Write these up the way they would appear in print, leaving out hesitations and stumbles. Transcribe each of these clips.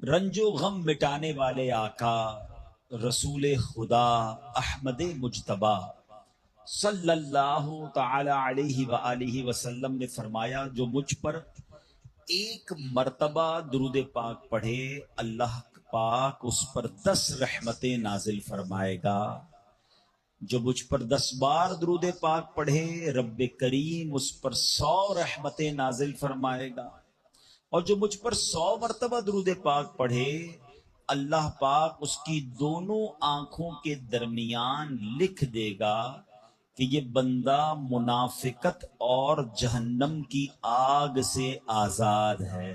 رنجو غم مٹانے والے آقا رسول خدا احمد مجتبی صلی اللہ تعالی علیہ وآلہ وسلم نے فرمایا، جو مجھ پر ایک مرتبہ درود پاک پڑھے اللہ پاک اس پر 10 رحمتیں نازل فرمائے گا۔ جو مجھ پر 10 بار درود پاک پڑھے رب کریم اس پر 100 رحمتیں نازل فرمائے گا، اور جو مجھ پر 100 مرتبہ درود پاک پڑھے اللہ پاک اس کی دونوں آنکھوں کے درمیان لکھ دے گا کہ یہ بندہ منافقت اور جہنم کی آگ سے آزاد ہے۔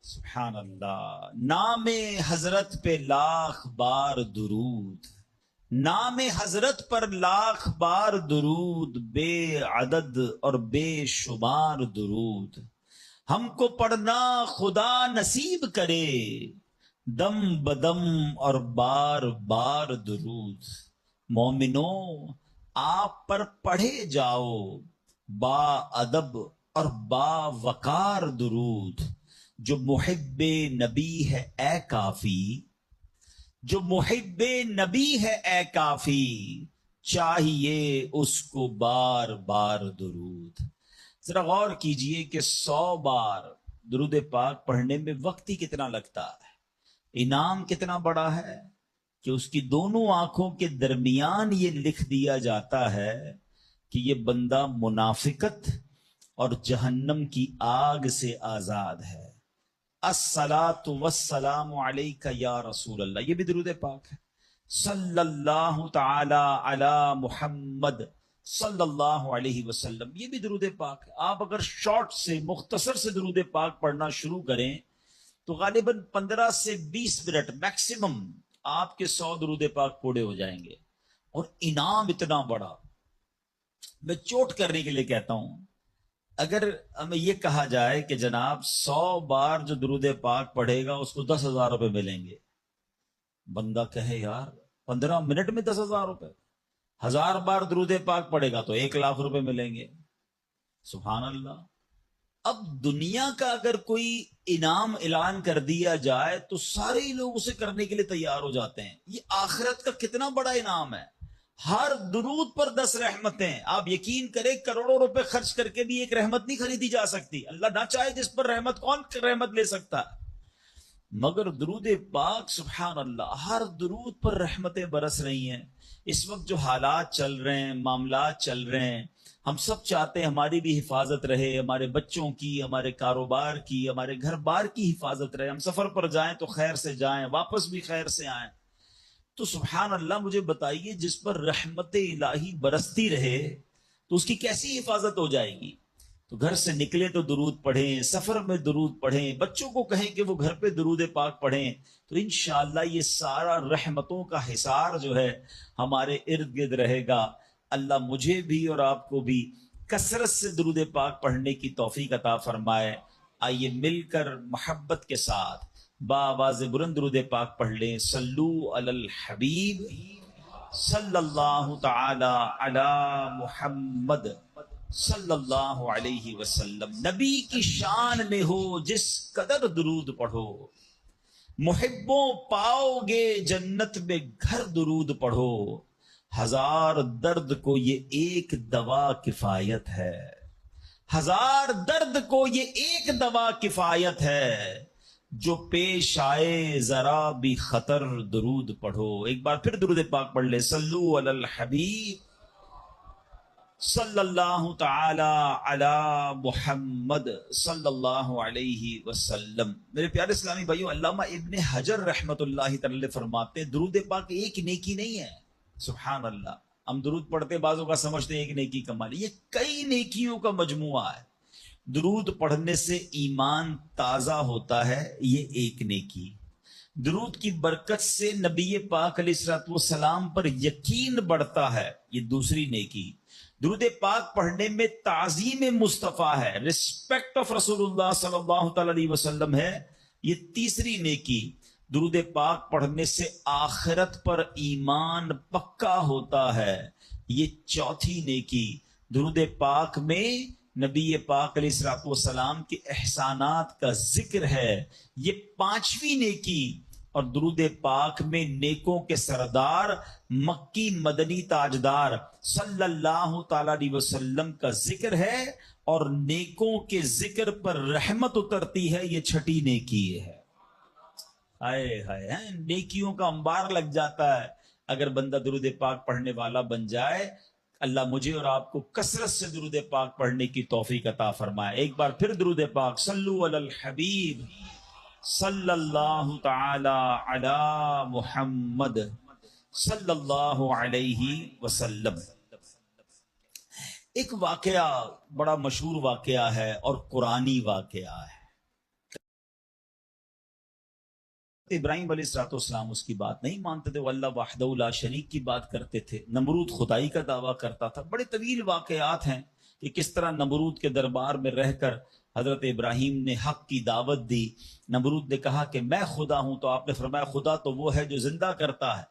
سبحان اللہ۔ نام حضرت پہ لاکھ بار درود، نام حضرت پر لاکھ بار درود، بے عدد اور بے شمار درود ہم کو پڑھنا خدا نصیب کرے، دم بدم اور بار بار درود۔ مومنو آپ پر پڑھے جاؤ با ادب اور با وقار درود۔ جو محب نبی ہے اے کافی، جو محب نبی ہے اے کافی، چاہیے اس کو بار بار درود۔ ذرا غور کیجئے کہ 100 بار درود پاک پڑھنے میں وقت ہی کتنا لگتا ہے، انعام کتنا بڑا ہے کہ اس کی دونوں آنکھوں کے درمیان یہ لکھ دیا جاتا ہے کہ یہ بندہ منافقت اور جہنم کی آگ سے آزاد ہے۔ الصلاۃ والسلام علیک یا رسول اللہ، یہ بھی درود پاک ہے۔ صلی اللہ تعالی علی محمد صلی اللہ علیہ وسلم، یہ بھی درود پاک ہے۔ آپ اگر شارٹ سے مختصر سے درود پاک پڑھنا شروع کریں تو غالباً 15 سے 20 منٹ میکسیمم آپ کے 100 درود پاک پورے ہو جائیں گے، اور انعام اتنا بڑا۔ میں چوٹ کرنے کے لیے کہتا ہوں، اگر ہمیں یہ کہا جائے کہ جناب 100 بار جو درود پاک پڑھے گا اس کو 10,000 روپے ملیں گے، بندہ کہے یار 15 منٹ میں 10,000 روپے، 1000 بار درود پاک پڑھے گا تو 1,00,000 روپے ملیں گے۔ سبحان اللہ۔ اب دنیا کا اگر کوئی انعام اعلان کر دیا جائے تو سارے ہی لوگ اسے کرنے کے لیے تیار ہو جاتے ہیں۔ یہ آخرت کا کتنا بڑا انعام ہے، ہر درود پر 10 رحمتیں۔ آپ یقین کریں کروڑوں روپے خرچ کر کے بھی ایک رحمت نہیں خریدی جا سکتی، اللہ نہ چاہے جس پر رحمت، کون رحمت لے سکتا ہے؟ مگر درود پاک سبحان اللہ، ہر درود پر رحمتیں برس رہی ہیں۔ اس وقت جو حالات چل رہے ہیں، معاملات چل رہے ہیں، ہم سب چاہتے ہیں ہماری بھی حفاظت رہے، ہمارے بچوں کی، ہمارے کاروبار کی، ہمارے گھر بار کی حفاظت رہے، ہم سفر پر جائیں تو خیر سے جائیں، واپس بھی خیر سے آئیں۔ تو سبحان اللہ، مجھے بتائیے جس پر رحمت الہی برستی رہے تو اس کی کیسی حفاظت ہو جائے گی؟ تو گھر سے نکلے تو درود پڑھیں، سفر میں درود پڑھیں، بچوں کو کہیں کہ وہ گھر پہ درود پاک پڑھیں، تو انشاءاللہ یہ سارا رحمتوں کا حصار جو ہے ہمارے ارد گرد رہے گا۔ اللہ مجھے بھی اور آپ کو بھی کثرت سے درود پاک پڑھنے کی توفیق عطا فرمائے۔ آئیے مل کر محبت کے ساتھ بآواز بلند درود پاک پڑھ لیں۔ صلو علی الحبیب صلی اللہ تعالی علی محمد صلی اللہ علیہ وسلم۔ نبی کی شان میں ہو جس قدر درود پڑھو، محبوں پاؤ گے جنت میں گھر درود پڑھو، 1000 درد کو یہ ایک دوا کفایت ہے، 1000 درد کو یہ ایک دوا کفایت ہے، جو پیش آئے ذرا بھی خطر درود پڑھو۔ ایک بار پھر درود پاک پڑھ لے۔ صلو علی الحبیب صلی اللہ تعالی علی محمد صلی اللہ علیہ وسلم۔ میرے پیارے اسلامی بھائیو، علامہ ابن حجر رحمت اللہ تعالی فرماتے ہیں درود پاک ایک نیکی نہیں ہے۔ سبحان اللہ، ہم درود پڑھتے بعضوں کا سمجھتے ہیں ایک نیکی کمال، یہ کئی نیکیوں کا مجموعہ ہے۔ درود پڑھنے سے ایمان تازہ ہوتا ہے، یہ ایک نیکی۔ درود کی برکت سے نبی پاک علیہ الصلوۃ والسلام پر یقین بڑھتا ہے، یہ دوسری نیکی۔ درود پاک پڑھنے میں تعظیم مصطفیٰ ہے، رسپیکٹ آف رسول اللہ صلی اللہ تعالی علیہ وسلم ہے، یہ تیسری نیکی۔ درود پاک پڑھنے سے آخرت پر ایمان پکا ہوتا ہے، یہ چوتھی نیکی۔ درود پاک میں نبی پاک علیہ الصلوۃ والسلام کے احسانات کا ذکر ہے، یہ پانچویں نیکی، اور درود پاک میں نیکوں کے سردار مکی مدنی تاجدار صلی اللہ تعالی علیہ وسلم کا ذکر ہے، اور نیکوں کے ذکر پر رحمت اترتی ہے، یہ چھٹی نیکی ہے۔ ہائے ہائے، نیکیوں کا انبار لگ جاتا ہے اگر بندہ درود پاک پڑھنے والا بن جائے۔ اللہ مجھے اور آپ کو کثرت سے درود پاک پڑھنے کی توفیق عطا فرمائے۔ ایک بار پھر درود پاک، صلو علی الحبیب صلی اللہ تعالی علی محمد صلی اللہ علیہ وسلم۔ ایک واقعہ بڑا مشہور واقعہ ہے اور قرآنی واقعہ ہے۔ ابراہیم علیہ الصلوۃ والسلام اس کی بات نہیں مانتے تھے، وہ اللہ وحدہ لا شریک کی بات کرتے تھے۔ نمرود خدائی کا دعویٰ کرتا تھا۔ بڑے طویل واقعات ہیں کہ کس طرح نمرود کے دربار میں رہ کر حضرت ابراہیم نے حق کی دعوت دی۔ نمرود نے کہا کہ میں خدا ہوں، تو آپ نے فرمایا خدا تو وہ ہے جو زندہ کرتا ہے۔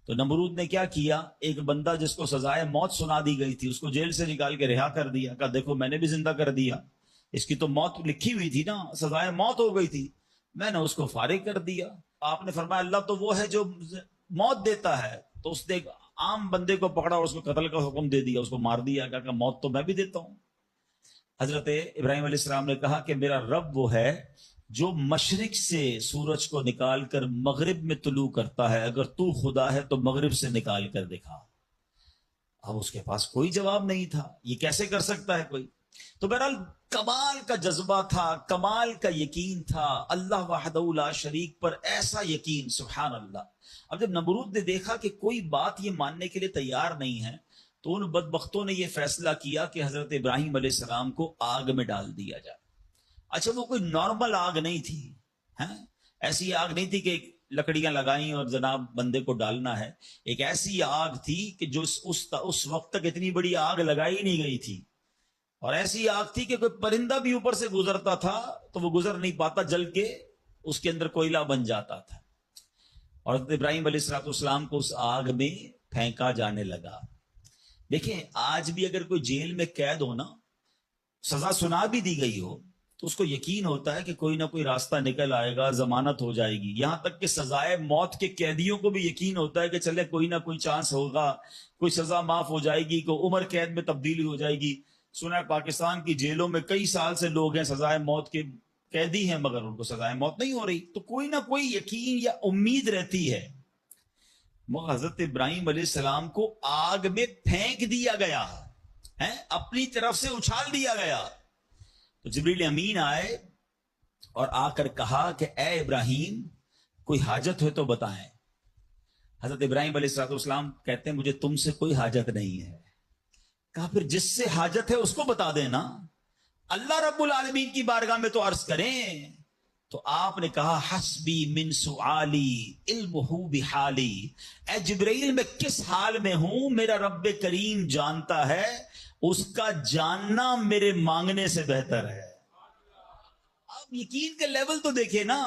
تو نمرود نے کیا کیا، ایک بندہ جس کو سزائے موت سنا دی گئی تھی اس کو جیل سے نکال کے رہا کر دیا، کہا دیکھو میں نے بھی زندہ کر دیا، اس کی تو موت لکھی ہوئی تھی نا، سزائے موت ہو گئی تھی، میں نے اس کو فارغ کر دیا۔ آپ نے فرمایا اللہ تو وہ ہے جو موت دیتا ہے، تو اس نے ایک عام بندے کو پکڑا اور اس کو قتل کا حکم دے دیا، اس کو مار دیا، کہا کہ موت تو میں بھی دیتا ہوں۔ حضرت ابراہیم علیہ السلام نے کہا کہ میرا رب وہ ہے جو مشرق سے سورج کو نکال کر مغرب میں طلوع کرتا ہے، اگر تو خدا ہے تو مغرب سے نکال کر دکھا۔ اب اس کے پاس کوئی جواب نہیں تھا، یہ کیسے کر سکتا ہے کوئی؟ تو بہرحال کمال کا جذبہ تھا، کمال کا یقین تھا اللہ وحدہ لا شریک پر، ایسا یقین، سبحان اللہ۔ اب جب نمرود نے دیکھا کہ کوئی بات یہ ماننے کے لیے تیار نہیں ہے، تو ان بدبختوں نے یہ فیصلہ کیا کہ حضرت ابراہیم علیہ السلام کو آگ میں ڈال دیا جائے۔ اچھا وہ کوئی نارمل آگ نہیں تھی، ایسی آگ نہیں تھی کہ لکڑیاں لگائیں اور جناب بندے کو ڈالنا ہے، ایک ایسی آگ تھی کہ جو اس وقت تک اتنی بڑی آگ لگائی نہیں گئی تھی، اور ایسی آگ تھی کہ کوئی پرندہ بھی اوپر سے گزرتا تھا تو وہ گزر نہیں پاتا، جل کے اس کے اندر کوئلہ بن جاتا تھا، اور حضرت ابراہیم علیہ الصلوۃ والسلام کو اس آگ میں پھینکا جانے لگا۔ دیکھیں آج بھی اگر کوئی جیل میں قید ہو نا، سزا سنا بھی دی گئی ہو، تو اس کو یقین ہوتا ہے کہ کوئی نہ کوئی راستہ نکل آئے گا، ضمانت ہو جائے گی۔ یہاں تک کہ سزائے موت کے قیدیوں کو بھی یقین ہوتا ہے کہ چلے کوئی نہ کوئی چانس ہوگا، کوئی سزا معاف ہو جائے گی، کوئی عمر قید میں تبدیلی ہو جائے گی۔ سنا ہے پاکستان کی جیلوں میں کئی سال سے لوگ ہیں سزائے موت کے قیدی ہیں، مگر ان کو سزائے موت نہیں ہو رہی، تو کوئی نہ کوئی یقین یا امید رہتی ہے۔ حضرت ابراہیم علیہ السلام کو آگ میں پھینک دیا گیا ہے، اپنی طرف سے اچھال دیا گیا۔ تو جبریل امین آئے اور آ کر کہا کہ اے ابراہیم کوئی حاجت ہے تو بتائیں۔ حضرت ابراہیم علیہ السلام کہتے ہیں مجھے تم سے کوئی حاجت نہیں ہے۔ کہا پھر جس سے حاجت ہے اس کو بتا دینا، اللہ رب العالمین کی بارگاہ میں تو عرض کریں۔ تو آپ نے کہا حسبی من سؤالی علمہ بحالی، اے جبرائیل میں کس حال میں ہوں میرا رب کریم جانتا ہے، اس کا جاننا میرے مانگنے سے بہتر ہے۔ اب یقین کا لیول تو دیکھیں نا،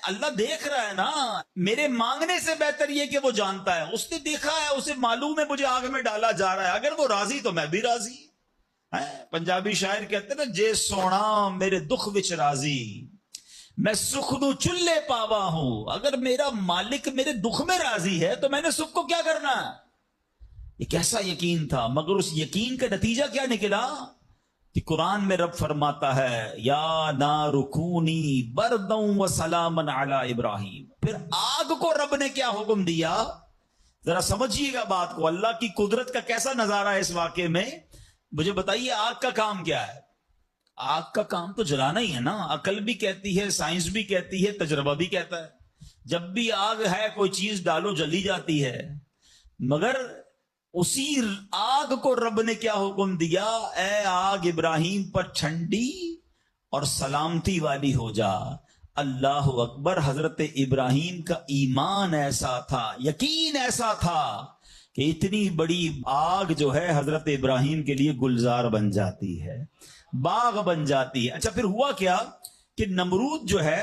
اللہ دیکھ رہا ہے نا، میرے مانگنے سے بہتر یہ کہ وہ جانتا ہے، اس نے دیکھا ہے، اسے معلوم ہے مجھے آگ میں ڈالا جا رہا ہے، اگر وہ راضی تو میں بھی راضی۔ پنجابی شاعر کہتے ہیں نا، جے سونا میرے دکھ وچ راضی میں سکھ نو چلے پاوا ہوں، اگر میرا مالک میرے دکھ میں راضی ہے تو میں نے سکھ کو کیا کرنا ہے۔ ایک ایسا یقین تھا، مگر اس یقین کا نتیجہ کیا نکلا کہ قرآن میں رب فرماتا ہے یا نار کونی بردا و سلاما علی ابراہیم۔ پھر آگ کو رب نے کیا حکم دیا، ذرا سمجھیے گا بات کو، اللہ کی قدرت کا کیسا نظارہ ہے اس واقعے میں۔ مجھے بتائیے آگ کا کام کیا ہے؟ آگ کا کام تو جلانا ہی ہے نا، عقل بھی کہتی ہے، سائنس بھی کہتی ہے، تجربہ بھی کہتا ہے، جب بھی آگ ہے کوئی چیز ڈالو جلی جاتی ہے۔ مگر اسی آگ کو رب نے کیا حکم دیا، اے آگ ابراہیم پر ٹھنڈی اور سلامتی والی ہو جا۔ اللہ اکبر۔ حضرت ابراہیم کا ایمان ایسا تھا، یقین ایسا تھا کہ اتنی بڑی آگ جو ہے حضرت ابراہیم کے لیے گلزار بن جاتی ہے، باغ بن جاتی ہے۔ اچھا پھر ہوا کیا کہ نمرود جو ہے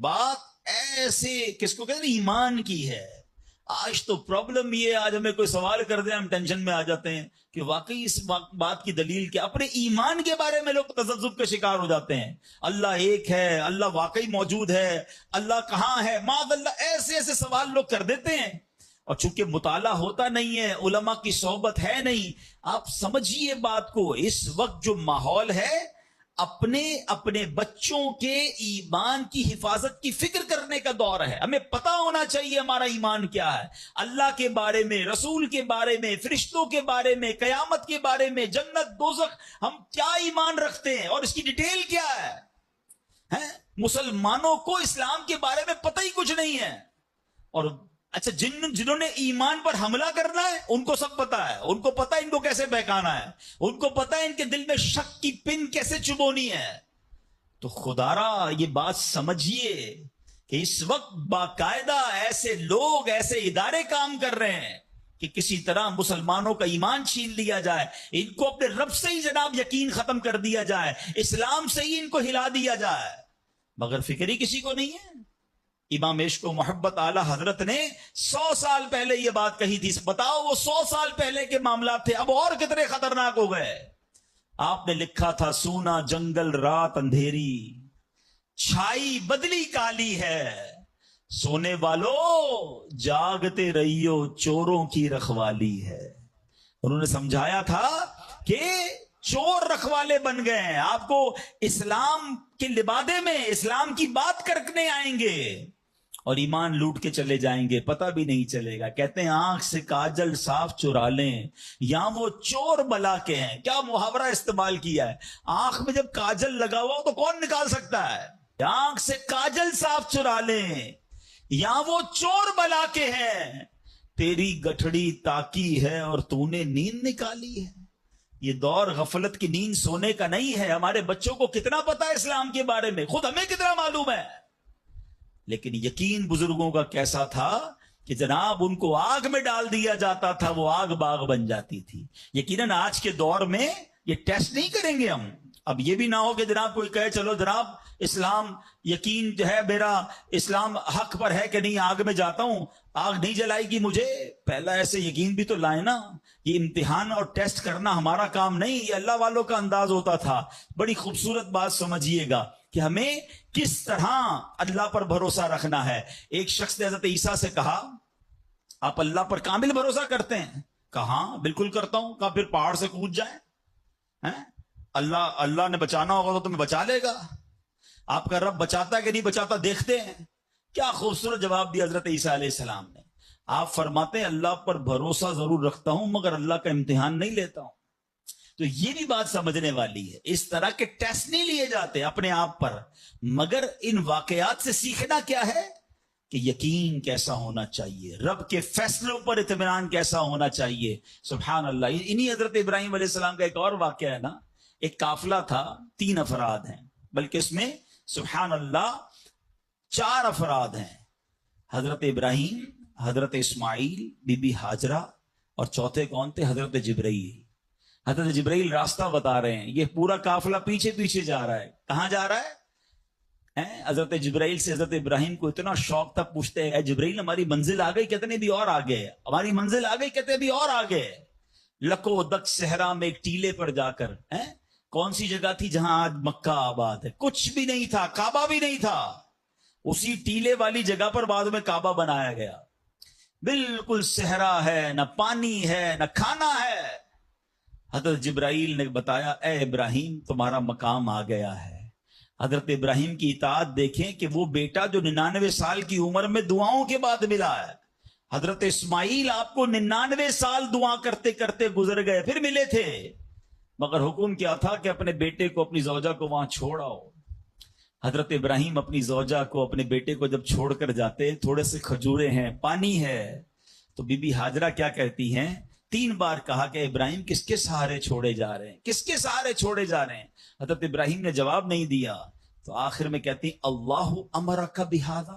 بات ایسے کس کو کہتے ہیں، ایمان کی ہے۔ آج تو پرابلم یہ ہے، آج ہمیں کوئی سوال کر دیں ہم ٹینشن میں آ جاتے ہیں کہ واقعی اس بات کی دلیل کیا۔ اپنے ایمان کے بارے میں لوگ تذبذب کا شکار ہو جاتے ہیں، اللہ ایک ہے، اللہ واقعی موجود ہے، اللہ کہاں ہے، معاذ اللہ، ایسے ایسے سوال لوگ کر دیتے ہیں۔ اور چونکہ مطالعہ ہوتا نہیں ہے، علماء کی صحبت ہے نہیں، آپ سمجھیے بات کو، اس وقت جو ماحول ہے اپنے بچوں کے ایمان کی حفاظت کی فکر کرنے کا دور ہے۔ ہمیں پتہ ہونا چاہیے ہمارا ایمان کیا ہے، اللہ کے بارے میں، رسول کے بارے میں، فرشتوں کے بارے میں، قیامت کے بارے میں، جنت دوزخ، ہم کیا ایمان رکھتے ہیں اور اس کی ڈیٹیل کیا ہے۔ مسلمانوں کو اسلام کے بارے میں پتہ ہی کچھ نہیں ہے، اور اچھا جنہوں نے ایمان پر حملہ کرنا ہے ان کو سب پتا ہے، ان کو پتا ہے ان کو کیسے بہکانا ہے، ان کو پتا ہے ان کے دل میں شک کی پن کیسے چبونی ہے۔ تو خدارا یہ بات سمجھیے کہ اس وقت باقاعدہ ایسے لوگ، ایسے ادارے کام کر رہے ہیں کہ کسی طرح مسلمانوں کا ایمان چھین لیا جائے، ان کو اپنے رب سے ہی جناب یقین ختم کر دیا جائے، اسلام سے ہی ان کو ہلا دیا جائے، مگر فکر ہی کسی کو نہیں ہے۔ امام عشق و محبت اعلی حضرت نے 100 سال پہلے یہ بات کہی تھی، بتاؤ وہ 100 سال پہلے کے معاملات تھے، اب اور کتنے خطرناک ہو گئے۔ آپ نے لکھا تھا سونا جنگل رات اندھیری، چھائی بدلی کالی ہے، سونے والو جاگتے رہیو چوروں کی رکھوالی ہے۔ انہوں نے سمجھایا تھا کہ چور رکھوالے بن گئے ہیں، آپ کو اسلام کے لبادے میں اسلام کی بات کرنے آئیں گے اور ایمان لوٹ کے چلے جائیں گے، پتہ بھی نہیں چلے گا۔ کہتے ہیں آنکھ سے کاجل صاف چرا لیں یا وہ چور بلا کے ہیں۔ کیا محاورہ استعمال کیا ہے، آنکھ میں جب کاجل لگا ہوا ہو تو کون نکال سکتا ہے؟ آنکھ سے کاجل صاف چرا لیں یا وہ چور بلا کے ہیں، تیری گٹھڑی تاکی ہے اور تو نے نیند نکالی ہے۔ یہ دور غفلت کی نیند سونے کا نہیں ہے۔ ہمارے بچوں کو کتنا پتا ہے اسلام کے بارے میں، خود ہمیں کتنا معلوم ہے، لیکن یقین بزرگوں کا کیسا تھا کہ جناب ان کو آگ میں ڈال دیا جاتا تھا، وہ آگ باغ بن جاتی تھی۔ یقیناً آج کے دور میں یہ ٹیسٹ نہیں کریں گے ہم۔ اب یہ بھی نہ ہو کہ جناب کوئی کہے چلو جناب اسلام یقین جو ہے میرا، اسلام حق پر ہے کہ نہیں، آگ میں جاتا ہوں، آگ نہیں جلائے گی مجھے۔ پہلا ایسے یقین بھی تو لائے نا۔ یہ امتحان اور ٹیسٹ کرنا ہمارا کام نہیں، یہ اللہ والوں کا انداز ہوتا تھا۔ بڑی خوبصورت بات سمجھیے گا کہ ہمیں کس طرح اللہ پر بھروسہ رکھنا ہے۔ ایک شخص نے حضرت عیسیٰ سے کہا آپ اللہ پر کامل بھروسہ کرتے ہیں؟ کہا بالکل کرتا ہوں۔ کہا پھر پہاڑ سے کود جائیں، اللہ نے بچانا ہوگا تو تمہیں بچا لے گا، آپ کا رب بچاتا ہے کہ نہیں بچاتا دیکھتے ہیں۔ کیا خوبصورت جواب دیا حضرت عیسیٰ علیہ السلام نے۔ آپ فرماتے ہیں اللہ پر بھروسہ ضرور رکھتا ہوں مگر اللہ کا امتحان نہیں لیتا ہوں۔ تو یہ بھی بات سمجھنے والی ہے، اس طرح کے ٹیسٹ نہیں لیے جاتے اپنے آپ پر، مگر ان واقعات سے سیکھنا کیا ہے کہ یقین کیسا ہونا چاہیے، رب کے فیصلوں پر اطمینان کیسا ہونا چاہیے۔ سبحان اللہ۔ انہی حضرت ابراہیم علیہ السلام کا ایک اور واقعہ ہے نا، ایک قافلہ تھا، 3 افراد ہیں، بلکہ اس میں سبحان اللہ 4 افراد ہیں، حضرت ابراہیم، حضرت اسماعیل، بی بی حاجرہ، اور چوتھے کون تھے؟ حضرت جبرائیل۔ حضرت جبرائیل راستہ بتا رہے ہیں، یہ پورا قافلہ پیچھے پیچھے جا رہا ہے۔ کہاں جا رہا ہے؟ حضرت جبرائیل سے حضرت ابراہیم کو اتنا شوق تھا، پوچھتے ہیں اے جبرائیل ہماری منزل آ گئی؟ کہتے ہیں بھی اور آگے ہے۔ ہماری منزل آ گئی؟ کہتے ہیں بھی اور آگے ہے۔ لکو دک صحرا میں ایک ٹیلے پر جا کر، کون سی جگہ تھی جہاں آج مکہ آباد ہے؟ کچھ بھی نہیں تھا، کعبہ بھی نہیں تھا، اسی ٹیلے والی جگہ پر بعد میں کعبہ بنایا گیا۔ بالکل صحرا ہے، نہ پانی ہے نہ کھانا ہے۔ حضرت جبرائیل نے بتایا اے ابراہیم تمہارا مقام آ گیا ہے۔ حضرت ابراہیم کی اطاعت دیکھیں کہ وہ بیٹا جو 99 سال کی عمر میں دعاؤں کے بعد ملا ہے، حضرت اسماعیل آپ کو 99 سال دعا کرتے کرتے گزر گئے، پھر ملے تھے، مگر حکم کیا تھا کہ اپنے بیٹے کو، اپنی زوجہ کو وہاں چھوڑ آؤ۔ حضرت ابراہیم اپنی زوجہ کو، اپنے بیٹے کو جب چھوڑ کر جاتے، تھوڑے سے کھجورے ہیں، پانی ہے، تو بی بی حاجرہ کیا کہتی ہیں؟ 3 بار کہا کہ ابراہیم کس کے سہارے چھوڑے جا رہے ہیں، کس کے سہارے چھوڑے جا رہے ہیں؟ حضرت ابراہیم نے جواب نہیں دیا، تو آخر میں کہتی اللہ امرک بہذا،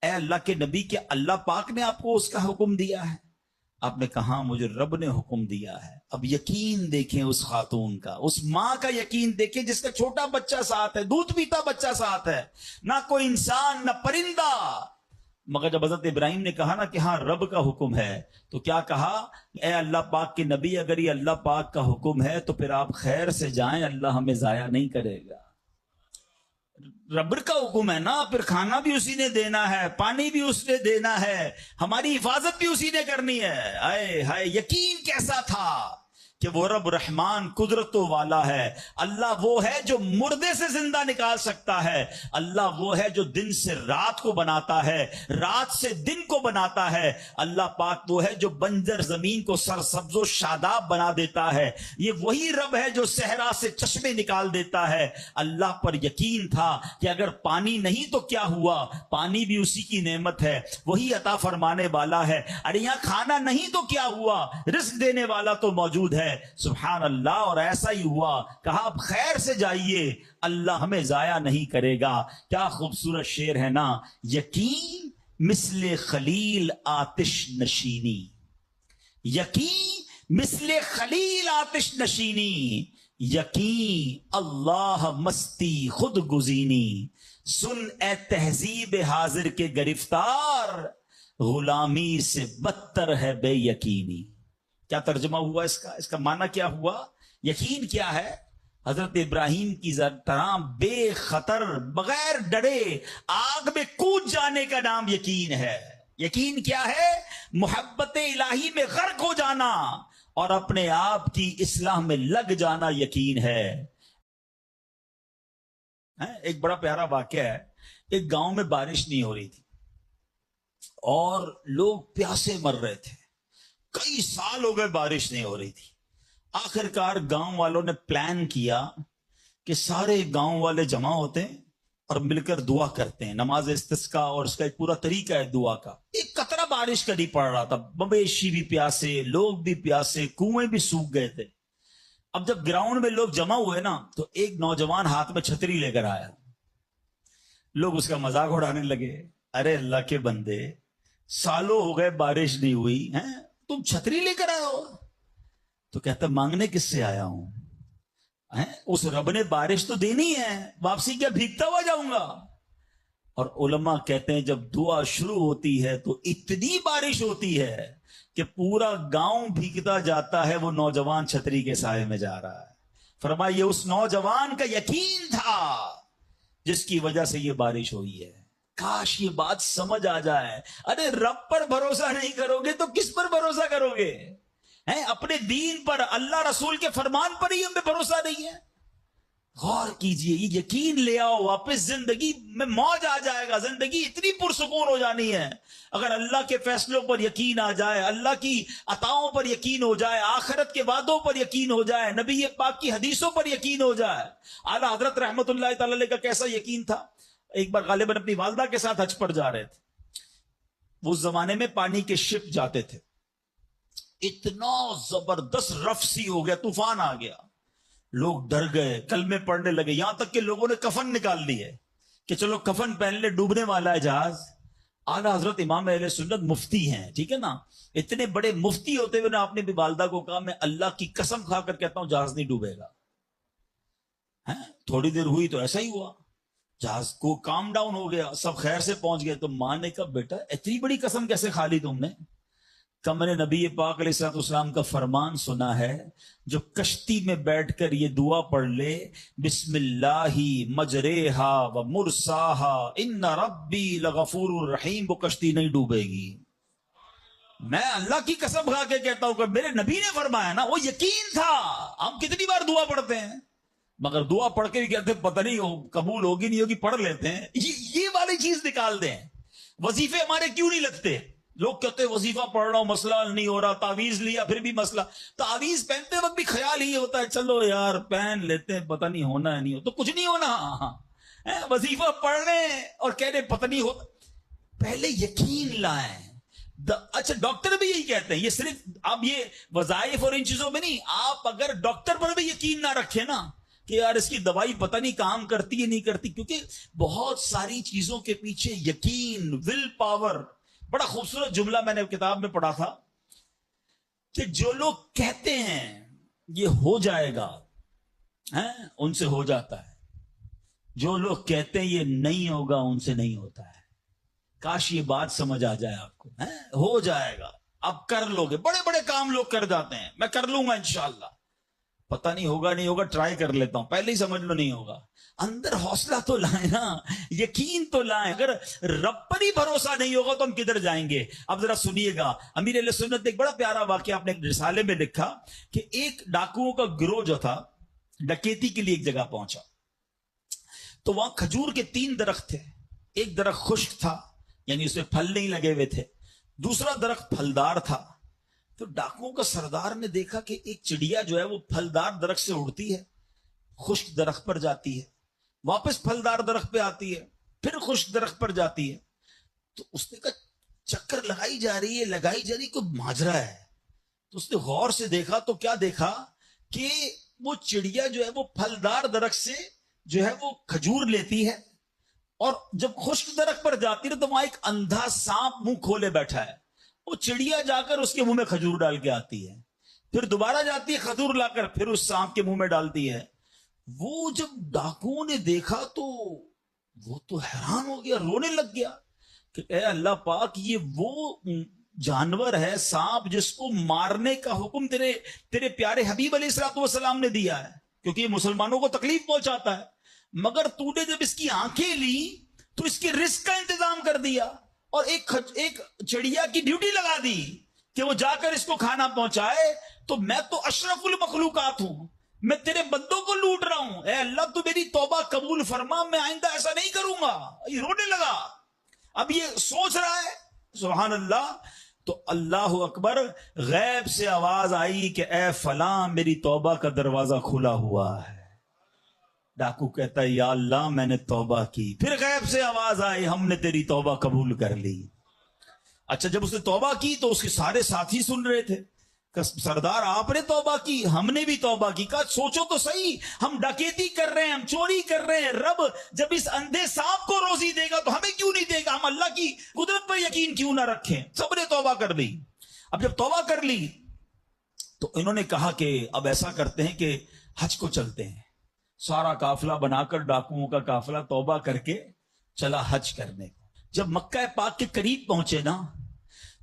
اے اللہ کے نبی، کیا اللہ پاک نے آپ کو اس کا حکم دیا ہے؟ آپ نے کہا مجھے رب نے حکم دیا ہے. اب یقین دیکھیں اس خاتون کا, اس ماں کا یقین دیکھیں جس کا چھوٹا بچہ ساتھ ہے, دودھ پیتا بچہ ساتھ ہے, نہ کوئی انسان نہ پرندہ. مگر جب حضرت ابراہیم نے کہا نا کہ ہاں رب کا حکم ہے, تو کیا کہا, اے اللہ پاک کے نبی, اگر یہ اللہ پاک کا حکم ہے تو پھر آپ خیر سے جائیں, اللہ ہمیں ضائع نہیں کرے گا. رب کا حکم ہے نا, پھر کھانا بھی اسی نے دینا ہے, پانی بھی اس نے دینا ہے, ہماری حفاظت بھی اسی نے کرنی ہے. اے ہائے یقین کیسا تھا کہ وہ رب رحمان قدرتوں والا ہے. اللہ وہ ہے جو مردے سے زندہ نکال سکتا ہے. اللہ وہ ہے جو دن سے رات کو بناتا ہے, رات سے دن کو بناتا ہے. اللہ پاک وہ ہے جو بنجر زمین کو سرسبز و شاداب بنا دیتا ہے. یہ وہی رب ہے جو صحرا سے چشمے نکال دیتا ہے. اللہ پر یقین تھا کہ اگر پانی نہیں تو کیا ہوا, پانی بھی اسی کی نعمت ہے, وہی عطا فرمانے والا ہے. ارے یہاں کھانا نہیں تو کیا ہوا, رزق دینے والا تو موجود ہے. سبحان اللہ. اور ایسا ہی ہوا, کہا آپ خیر سے جائیے, اللہ ہمیں ضائع نہیں کرے گا. کیا خوبصورت شعر ہے نا, یقین مثل خلیل آتش نشینی, یقین مثل خلیل آتش نشینی, یقین اللہ مستی خود گزینی, سن اے تہذیب حاضر کے گرفتار, غلامی سے بدتر ہے بے یقینی. کیا ترجمہ ہوا اس کا, اس کا معنی کیا ہوا؟ یقین کیا ہے؟ حضرت ابراہیم کی طرح بے خطر بغیر ڈرے آگ میں کود جانے کا نام یقین ہے. یقین کیا ہے؟ محبت الہی میں غرق ہو جانا اور اپنے آپ کی اصلاح میں لگ جانا یقین ہے. ایک بڑا پیارا واقعہ ہے. ایک گاؤں میں بارش نہیں ہو رہی تھی اور لوگ پیاسے مر رہے تھے. کئی سال ہو گئے بارش نہیں ہو رہی تھی. آخر کار گاؤں والوں نے پلان کیا کہ سارے گاؤں والے جمع ہوتے ہیں اور مل کر دعا کرتے ہیں, نماز استسقاء, اور اس کا ایک پورا طریقہ ہے دعا کا. ایک قطرہ بارش کا نہیں پڑ رہا تھا, مویشی بھی پیاسے, لوگ بھی پیاسے, کنویں بھی سوکھ گئے تھے. اب جب گراؤنڈ میں لوگ جمع ہوئے نا, تو ایک نوجوان ہاتھ میں چھتری لے کر آیا. لوگ اس کا مذاق اڑانے لگے, ارے اللہ کے بندے, سالوں ہو گئے بارش نہیں ہوئی ہیں, تم چھتری لے کر آئے ہو. تو کہتا مانگنے کس سے آیا ہوں, اس رب نے بارش تو دینی ہے, واپسی کیا بھیگتا ہوا جاؤں گا. اور علماء کہتے ہیں جب دعا شروع ہوتی ہے تو اتنی بارش ہوتی ہے کہ پورا گاؤں بھیگتا جاتا ہے, وہ نوجوان چھتری کے سائے میں جا رہا ہے. فرمایا یہ اس نوجوان کا یقین تھا جس کی وجہ سے یہ بارش ہوئی ہے. کاش یہ بات سمجھ آ جائے. ارے رب پر بھروسہ نہیں کرو گے تو کس پر بھروسہ کرو گے؟ اپنے دین پر, اللہ رسول کے فرمان پر ہی ہمیں بھروسہ نہیں ہے. غور کیجئے, یہ یقین لے آؤ واپس, زندگی میں موج آ جائے گا. زندگی اتنی پرسکون ہو جانی ہے اگر اللہ کے فیصلوں پر یقین آ جائے, اللہ کی عطاؤں پر یقین ہو جائے, آخرت کے وعدوں پر یقین ہو جائے, نبی پاک کی حدیثوں پر یقین ہو جائے. اعلیٰ حضرت رحمت اللہ تعالی علیہ کا کیسا یقین تھا. ایک بار غالباً اپنی والدہ کے ساتھ حج پر جا رہے تھے. اس زمانے میں پانی کے شپ جاتے تھے. اتنا زبردست رف سی ہو گیا, طوفان آ گیا, لوگ ڈر گئے, کلمے پڑھنے لگے, یہاں تک کہ لوگوں نے کفن نکال لی ہے کہ چلو کفن پہن لے, ڈوبنے والا ہے جہاز. اعلیٰ حضرت امام اہل سنت مفتی ہیں, ٹھیک ہے نا, اتنے بڑے مفتی ہوتے ہوئے نے اپنی والدہ کو کہا میں اللہ کی قسم کھا کر کہتا ہوں جہاز نہیں ڈوبے گا. تھوڑی دیر ہوئی تو ایسا ہی ہوا, جہاز کو کام ڈاؤن ہو گیا, سب خیر سے پہنچ گئے. تو ماں نے کہا بیٹا اتنی بڑی قسم کیسے کھا لی تم نے؟ کہ میں نے نبی پاک علیہ السلام کا فرمان سنا ہے, جو کشتی میں بیٹھ کر یہ دعا پڑھ لے, بسم اللہ مجریہا و مرساہا ان ربی لغفور الرحیم, وہ کشتی نہیں ڈوبے گی. میں اللہ کی قسم کھا کے کہتا ہوں کہ میرے نبی نے فرمایا نا, وہ یقین تھا. ہم کتنی بار دعا پڑھتے ہیں مگر دعا پڑھ کے بھی کہتے ہیں پتہ نہیں قبول ہوگی نہیں ہوگی, پڑھ لیتے ہیں. یہ والی چیز نکال دیں. وظیفے ہمارے کیوں نہیں لگتے؟ لوگ کہتے ہیں وظیفہ پڑھ رہا ہوں مسئلہ نہیں ہو رہا, تعویذ لیا پھر بھی مسئلہ. تعویذ پہنتے وقت بھی خیال ہی ہوتا ہے چلو یار پہن لیتے ہیں, پتہ نہیں ہونا ہے نہیں ہو تو کچھ نہیں ہونا. وظیفہ پڑھ رہے ہیں اور کہہ رہے پتہ نہیں ہوتا. پہلے یقین لائیں. اچھا ڈاکٹر بھی یہی کہتے ہیں, یہ صرف اب یہ وظائف اور ان چیزوں میں نہیں, آپ اگر ڈاکٹر پر بھی یقین نہ رکھیں نا کہ یار اس کی دوائی پتہ نہیں کام کرتی ہے نہیں کرتی, کیونکہ بہت ساری چیزوں کے پیچھے یقین, ول پاور. بڑا خوبصورت جملہ میں نے کتاب میں پڑھا تھا, کہ جو لوگ کہتے ہیں یہ ہو جائے گا ان سے ہو جاتا ہے، جو لوگ کہتے ہیں یہ نہیں ہوگا ان سے نہیں ہوتا ہے۔ کاش یہ بات سمجھ آ جائے آپ کو، ہو جائے گا، اب کر لو گے۔ بڑے بڑے کام لوگ کر جاتے ہیں، میں کر لوں گا انشاءاللہ، پتہ نہیں ہوگا نہیں ہوگا، ٹرائی کر لیتا ہوں، پہلے ہی سمجھ لو نہیں ہوگا۔ اندر حوصلہ تو لائیں نا، یقین تو لائیں۔ اگر رب پر ہی بھروسہ نہیں ہوگا تو ہم کدھر جائیں گے؟ اب ذرا سنیے گا، امیر اہل سنت نے ایک بڑا پیارا واقعہ اپنے رسالے میں لکھا کہ ایک ڈاکوؤں کا گروہ جو تھا ڈکیتی کے لیے ایک جگہ پہنچا، تو وہاں کھجور کے 3 درخت تھے۔ ایک درخت خشک تھا، یعنی اس میں پھل نہیں لگے ہوئے تھے، دوسرا درخت پھلدار تھا۔ تو ڈاکوؤں کا سردار نے دیکھا کہ ایک چڑیا جو ہے وہ پھلدار درخت سے اڑتی ہے، خشک درخت پر جاتی ہے، واپس پھلدار درخت پہ آتی ہے، پھر خشک درخت پر جاتی ہے۔ تو اس نے کہا چکر لگائی جا رہی ہے، کوئی ماجرا ہے۔ تو اس نے غور سے دیکھا تو کیا دیکھا کہ وہ چڑیا جو ہے وہ پھلدار درخت سے جو ہے وہ کھجور لیتی ہے، اور جب خشک درخت پر جاتی ہے تو وہاں ایک اندھا سانپ منہ کھولے بیٹھا ہے، وہ چڑیا جا کر اس کے منہ میں کھجور ڈال کے آتی ہے، پھر دوبارہ جاتی ہے کھجور لا کر پھر اس سانپ کے منہ میں ڈالتی ہے۔ وہ جب ڈاکوؤں نے دیکھا تو وہ تو حیران ہو گیا، رونے لگ گیا کہ اے اللہ پاک، یہ وہ جانور ہے سانپ جس کو مارنے کا حکم تیرے پیارے حبیب علیہ الصلوۃ والسلام نے دیا ہے، کیونکہ یہ مسلمانوں کو تکلیف پہنچاتا ہے، مگر تو نے جب اس کی آنکھیں لی تو اس کے رزق کا انتظام کر دیا، اور ایک چڑیا کی ڈیوٹی لگا دی کہ وہ جا کر اس کو کھانا پہنچائے۔ تو میں تو اشرف المخلوقات ہوں، میں تیرے بندوں کو لوٹ رہا ہوں، اے اللہ تو میری توبہ قبول فرما، میں آئندہ ایسا نہیں کروں گا۔ یہ رونے لگا، اب یہ سوچ رہا ہے، سبحان اللہ۔ تو اللہ اکبر، غیب سے آواز آئی کہ اے فلاں، میری توبہ کا دروازہ کھلا ہوا ہے۔ ڈاکو کہتا ہے یا اللہ میں نے توبہ کی۔ پھر غیب سے آواز آئی ہم نے تیری توبہ قبول کر لی۔ اچھا، جب اس نے توبہ کی تو اس کے سارے ساتھی سن رہے تھے کہ سردار آپ نے توبہ کی، ہم نے بھی توبہ کی۔ کہا سوچو تو صحیح، ہم ڈکیتی کر رہے ہیں، ہم چوری کر رہے ہیں، رب جب اس اندھے سانپ کو روزی دے گا تو ہمیں کیوں نہیں دے گا؟ ہم اللہ کی قدرت پر یقین کیوں نہ رکھیں؟ سب نے توبہ کر لی۔ اب جب توبہ کر لی تو انہوں نے کہا کہ اب ایسا کرتے ہیں کہ حج کو چلتے ہیں۔ سارا قافلہ بنا کر ڈاکوؤں کا قافلہ توبہ کر کے چلا حج کرنے کو۔ جب مکہ پاک کے قریب پہنچے نا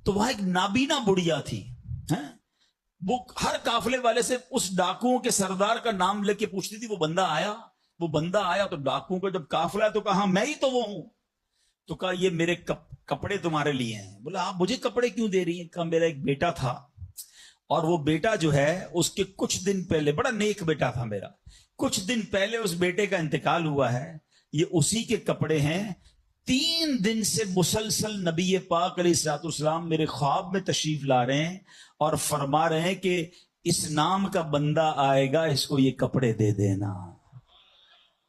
تو وہاں ایک نابینا بڑھیا تھی، وہ ہر قافلے والے سے اس ڈاکوؤں کے سردار کا نام لے کے پوچھتی تھی وہ بندہ آیا تو ڈاکوؤں کا جب قافلہ ہے تو کہا میں ہی تو وہ ہوں۔ تو کہا یہ میرے کپڑے تمہارے لیے ہیں۔ بولا آپ مجھے کپڑے کیوں دے رہی ہیں؟ کہا میرا ایک بیٹا تھا، اور وہ بیٹا جو ہے اس کے کچھ دن پہلے، بڑا نیک بیٹا تھا میرا، کچھ دن پہلے اس بیٹے کا انتقال ہوا ہے، یہ اسی کے کپڑے ہیں۔ 3 دن سے مسلسل نبی پاک علیہ الصلوۃ والسلام میرے خواب میں تشریف لا رہے ہیں اور فرما رہے ہیں کہ اس نام کا بندہ آئے گا، اس کو یہ کپڑے دے دینا۔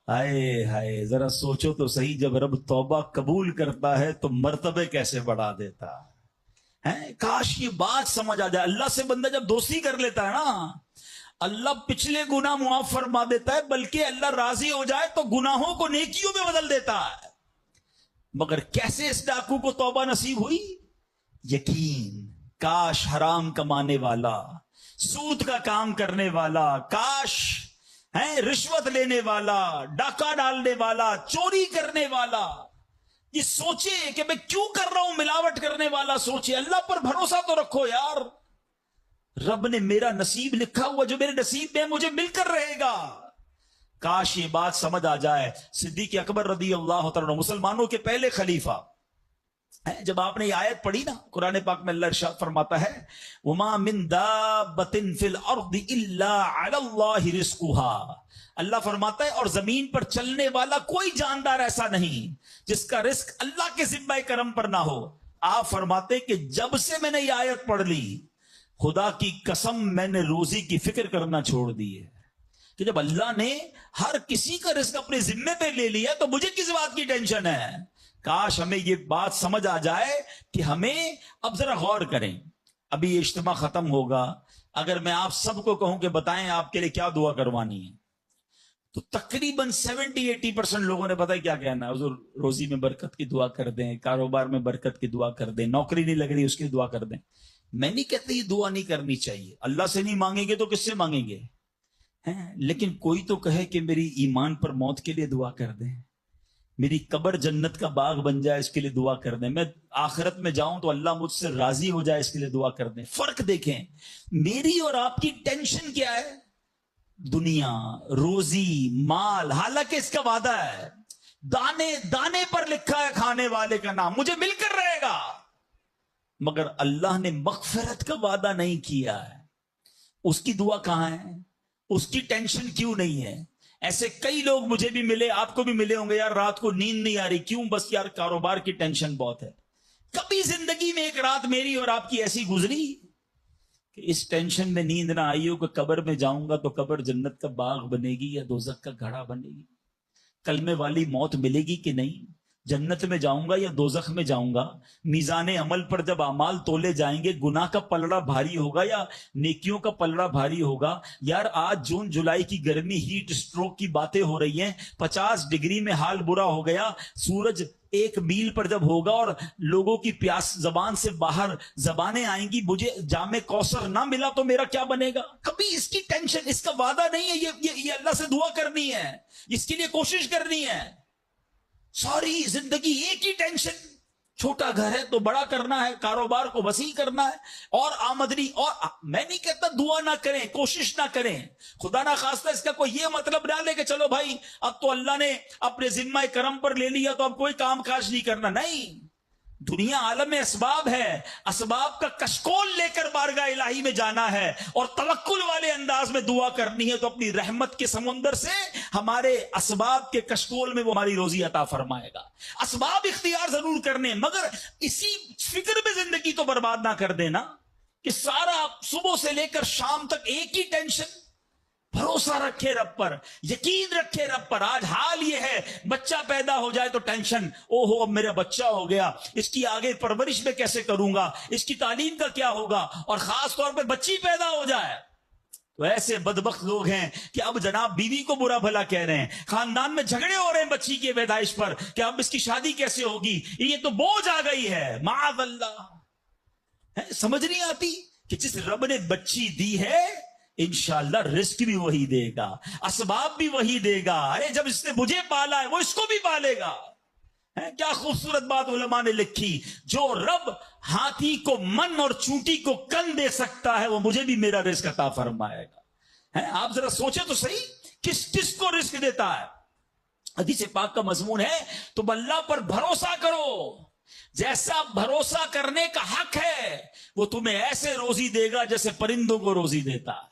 ہائے ہائے، ذرا سوچو تو صحیح، جب رب توبہ قبول کرتا ہے تو مرتبے کیسے بڑھا دیتا ہے۔ کاش یہ بات سمجھ آ جائے۔ اللہ سے بندہ جب دوستی کر لیتا ہے نا، اللہ پچھلے گناہ معاف فرما دیتا ہے، بلکہ اللہ راضی ہو جائے تو گناہوں کو نیکیوں میں بدل دیتا ہے۔ مگر کیسے اس ڈاکو کو توبہ نصیب ہوئی؟ یقین۔ کاش حرام کمانے والا، سود کا کام کرنے والا، کاش رشوت لینے والا، ڈاکہ ڈالنے والا، چوری کرنے والا یہ سوچے کہ میں کیوں کر رہا ہوں، ملاوٹ کرنے والا سوچے اللہ پر بھروسہ تو رکھو یار، رب نے میرا نصیب لکھا ہوا، جو میرے نصیب میں مجھے مل کر رہے گا۔ کاش یہ بات سمجھ آ جائے۔ صدیق اکبر رضی اللہ تعالیٰ مسلمانوں کے پہلے خلیفہ، جب آپ نے یہ آیت پڑھی نا قرآن پاک میں، اللہ ارشاد فرماتا ہے وَمَا مِن دَابَّةٍ فِي الْأَرْضِ إِلَّا عَلَى اللَّهِ رِزْقُهَا، اللہ فرماتا ہے اور زمین پر چلنے والا کوئی جاندار ایسا نہیں جس کا رزق اللہ کے ذمہ کرم پر نہ ہو۔ آپ فرماتے کہ جب سے میں نے یہ آیت پڑھ لی، خدا کی قسم میں نے روزی کی فکر کرنا چھوڑ دی ہے، کہ جب اللہ نے ہر کسی کا رزق اپنے ذمے پہ لے لیا تو مجھے کس بات کی ٹینشن ہے۔ کاش ہمیں یہ بات سمجھ آ جائے کہ ہمیں اب ذرا غور کریں۔ ابھی یہ اجتماع ختم ہوگا، اگر میں آپ سب کو کہوں کہ بتائیں آپ کے لیے کیا دعا کروانی ہے، تو تقریباً 70-80% لوگوں نے پتہ کیا کہنا ہے، حضور روزی میں برکت کی دعا کر دیں، کاروبار میں برکت کی دعا کر دیں، نوکری نہیں لگ رہی اس کی دعا کر دیں۔ میں نہیں کہتا یہ دعا نہیں کرنی چاہیے، اللہ سے نہیں مانگیں گے تو کس سے مانگیں گے؟ لیکن کوئی تو کہے کہ میری ایمان پر موت کے لیے دعا کر دیں، میری قبر جنت کا باغ بن جائے اس کے لیے دعا کر دیں، میں آخرت میں جاؤں تو اللہ مجھ سے راضی ہو جائے اس کے لیے دعا کر دیں۔ فرق دیکھیں، میری اور آپ کی ٹینشن کیا ہے؟ دنیا، روزی، مال، حالانکہ اس کا وعدہ ہے، دانے دانے پر لکھا ہے کھانے والے کا نام، مجھے مل کر رہے گا، مگر اللہ نے مغفرت کا وعدہ نہیں کیا ہے۔ اس کی دعا کہاں ہے؟ اس کی ٹینشن کیوں نہیں ہے؟ ایسے کئی لوگ مجھے بھی ملے، آپ کو بھی ملے ہوں گے، یار رات کو نیند نہیں آ رہی، کیوں؟ بس یار کاروبار کی ٹینشن بہت ہے۔ کبھی زندگی میں ایک رات میری اور آپ کی ایسی گزری کہ اس ٹینشن میں نیند نہ آئی ہو کہ قبر میں جاؤں گا تو قبر جنت کا باغ بنے گی یا دوزخ کا گھڑا بنے گی؟ کلمے والی موت ملے گی کہ نہیں؟ جنت میں جاؤں گا یا دوزخ میں جاؤں گا؟ میزان عمل پر جب اعمال تولے جائیں گے، گناہ کا پلڑا بھاری ہوگا یا نیکیوں کا پلڑا بھاری ہوگا؟ یار آج جون جولائی کی گرمی، ہیٹ سٹروک کی باتیں ہو رہی ہیں، 50 ڈگری میں حال برا ہو گیا، سورج 1 میل پر جب ہوگا اور لوگوں کی پیاس زبان سے باہر زبانیں آئیں گی، مجھے جام کوثر نہ ملا تو میرا کیا بنے گا؟ کبھی اس کی ٹینشن، اس کا وعدہ نہیں ہے، یہ اللہ سے دعا کرنی ہے، اس کے لیے کوشش کرنی ہے۔ ساری زندگی ایک ہی ٹینشن، چھوٹا گھر ہے تو بڑا کرنا ہے، کاروبار کو وسیع کرنا ہے، اور آمدنی، اور میں نہیں کہتا دعا نہ کریں، کوشش نہ کریں، خدا نہ خواستہ اس کا کوئی یہ مطلب نہ لے کہ چلو بھائی اب تو اللہ نے اپنے ذمہ کرم پر لے لیا تو اب کوئی کام کاج نہیں کرنا، نہیں۔ دنیا عالم اسباب ہے، اسباب کا کشکول لے کر بارگاہ الہی میں جانا ہے اور توکل والے انداز میں دعا کرنی ہے، تو اپنی رحمت کے سمندر سے ہمارے اسباب کے کشکول میں وہ ہماری روزی عطا فرمائے گا۔ اسباب اختیار ضرور کرنے، مگر اسی فکر میں زندگی تو برباد نہ کر دینا کہ سارا صبح سے لے کر شام تک ایک ہی ٹینشن۔ بھروسہ رکھے رب پر، یقین رکھے رب پر۔ آج حال یہ ہے، بچہ پیدا ہو جائے تو ٹینشن، او ہو اب میرا بچہ ہو گیا، اس کی آگے پرورش میں کیسے کروں گا، اس کی تعلیم کا کیا ہوگا، اور خاص طور پہ بچی پیدا ہو جائے تو ایسے بدبخت لوگ ہیں کہ اب جناب بیوی کو برا بھلا کہہ رہے ہیں، خاندان میں جھگڑے ہو رہے ہیں بچی کی پیدائش پر کہ اب اس کی شادی کیسے ہوگی، یہ تو بوجھ آ گئی ہے، معاذ اللہ۔ سمجھ نہیں آتی کہ جس رب نے بچی دی ہے انشاءاللہ رزق بھی وہی دے گا، اسباب بھی وہی دے گا۔ ارے جب اس نے مجھے پالا ہے وہ اس کو بھی پالے گا۔ کیا خوبصورت بات علماء نے لکھی، جو رب ہاتھی کو من اور چونٹی کو کن دے سکتا ہے وہ مجھے بھی میرا رزق عطا فرمائے گا۔ آپ ذرا سوچیں تو صحیح، کس کو رزق دیتا ہے؟ حدیث پاک کا مضمون ہے تم اللہ پر بھروسہ کرو، جیسا بھروسہ کرنے کا حق ہے وہ تمہیں ایسے روزی دے گا جیسے پرندوں کو روزی دیتا ہے۔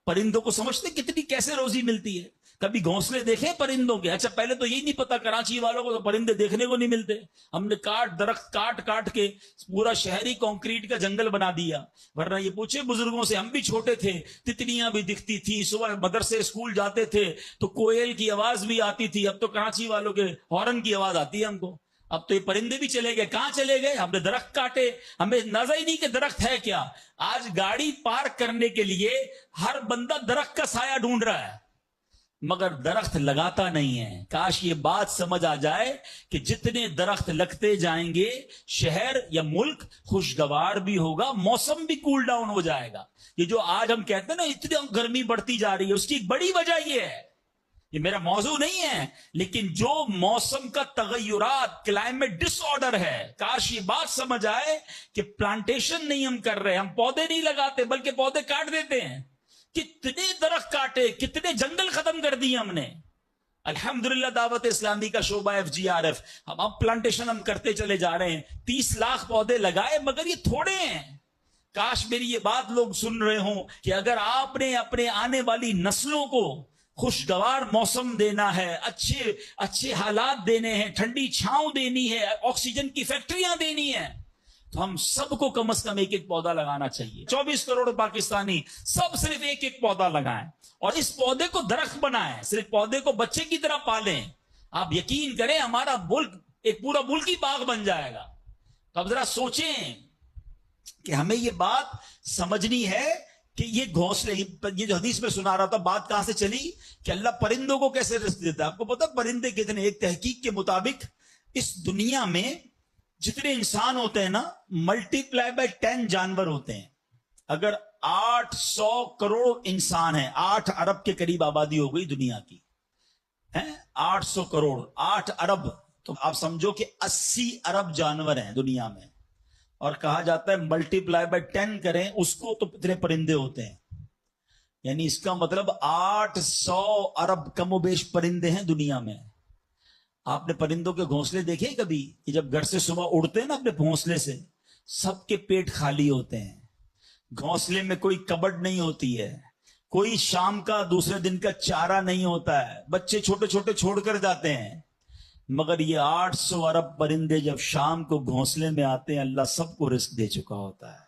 پرندوں کو سمجھتے کتنی کیسے روزی ملتی ہے؟ کبھی گھونسلے دیکھیں پرندوں کے؟ اچھا پہلے تو یہی نہیں پتا کراچی والوں کو تو پرندے دیکھنے کو نہیں ملتے، ہم نے درخت کاٹ کے پورا شہری کنکریٹ کا جنگل بنا دیا، ورنہ یہ پوچھے بزرگوں سے، ہم بھی چھوٹے تھے تتلیاں بھی دکھتی تھی، صبح مدرسے اسکول جاتے تھے تو کوئل کی آواز بھی آتی تھی، اب تو کراچی والوں کے ہارن کی آواز آتی ہے ہم کو۔ اب تو یہ پرندے بھی چلے گئے، کہاں چلے گئے؟ ہم نے درخت کاٹے، ہمیں نظر ہی نہیں کہ درخت ہے کیا۔ آج گاڑی پارک کرنے کے لیے ہر بندہ درخت کا سایہ ڈھونڈ رہا ہے مگر درخت لگاتا نہیں ہے۔ کاش یہ بات سمجھ آ جائے کہ جتنے درخت لگتے جائیں گے شہر یا ملک خوشگوار بھی ہوگا، موسم بھی کول ڈاؤن ہو جائے گا۔ یہ جو آج ہم کہتے ہیں نا اتنی گرمی بڑھتی جا رہی ہے، اس کی ایک بڑی وجہ یہ ہے، یہ میرا موضوع نہیں ہے، لیکن جو موسم کا تغیرات، کلائمیٹ ڈس آرڈر ہے، کاش یہ بات سمجھ آئے کہ پلانٹیشن نہیں ہم کر رہے، ہم پودے نہیں لگاتے بلکہ پودے کاٹ دیتے ہیں۔ کتنے درخت کاٹے، کتنے جنگل ختم کر دیے ہم نے۔ الحمدللہ دعوت اسلامی کا شعبہ FGRF، ہم اب پلانٹیشن ہم کرتے چلے جا رہے ہیں، 30 لاکھ پودے لگائے، مگر یہ تھوڑے ہیں۔ کاش میری یہ بات لوگ سن رہے ہوں کہ اگر آپ نے اپنے آنے والی نسلوں کو خوشگوار موسم دینا ہے، اچھے حالات دینے ہیں، ٹھنڈی چھاؤں دینی ہے، آکسیجن کی فیکٹریاں دینی ہیں، تو ہم سب کو کم از کم ایک پودا لگانا چاہیے۔ 24 کروڑ پاکستانی سب صرف ایک پودا لگائیں اور اس پودے کو درخت بنائیں، صرف پودے کو بچے کی طرح پالیں۔ آپ یقین کریں ہمارا ملک ایک پورا ملکی باغ بن جائے گا۔ تو اب ذرا سوچیں کہ ہمیں یہ بات سمجھنی ہے کہ یہ گھونسلے، یہ جو حدیث میں سنا رہا تھا، بات کہاں سے چلی کہ اللہ پرندوں کو کیسے رزق دیتا ہے۔ آپ کو پتا پرندے کتنے؟ ایک تحقیق کے مطابق اس دنیا میں جتنے انسان ہوتے ہیں نا ملٹی پلائی بائی 10 جانور ہوتے ہیں. اگر 800 کروڑ انسان ہیں, 8 ارب کے قریب آبادی ہو گئی دنیا کی, 800 کروڑ, 8 ارب, تو آپ سمجھو کہ 80 ارب جانور ہیں دنیا میں. اور کہا جاتا ہے ملٹی پلائی بائی 10 کریں اس کو تو اتنے پرندے ہوتے ہیں. یعنی اس کا مطلب 800 ارب کم و بیش پرندے ہیں دنیا میں. آپ نے پرندوں کے گھونسلے دیکھے کبھی کہ جب گھر سے صبح اڑتے ہیں نا اپنے گھونسلے سے, سب کے پیٹ خالی ہوتے ہیں, گھونسلے میں کوئی کبڈ نہیں ہوتی ہے, کوئی شام کا دوسرے دن کا چارہ نہیں ہوتا ہے, بچے چھوٹے چھوٹے چھوڑ کر جاتے ہیں. مگر یہ 800 ارب پرندے جب شام کو گھونسلے میں آتے ہیں, اللہ سب کو رزق دے چکا ہوتا ہے.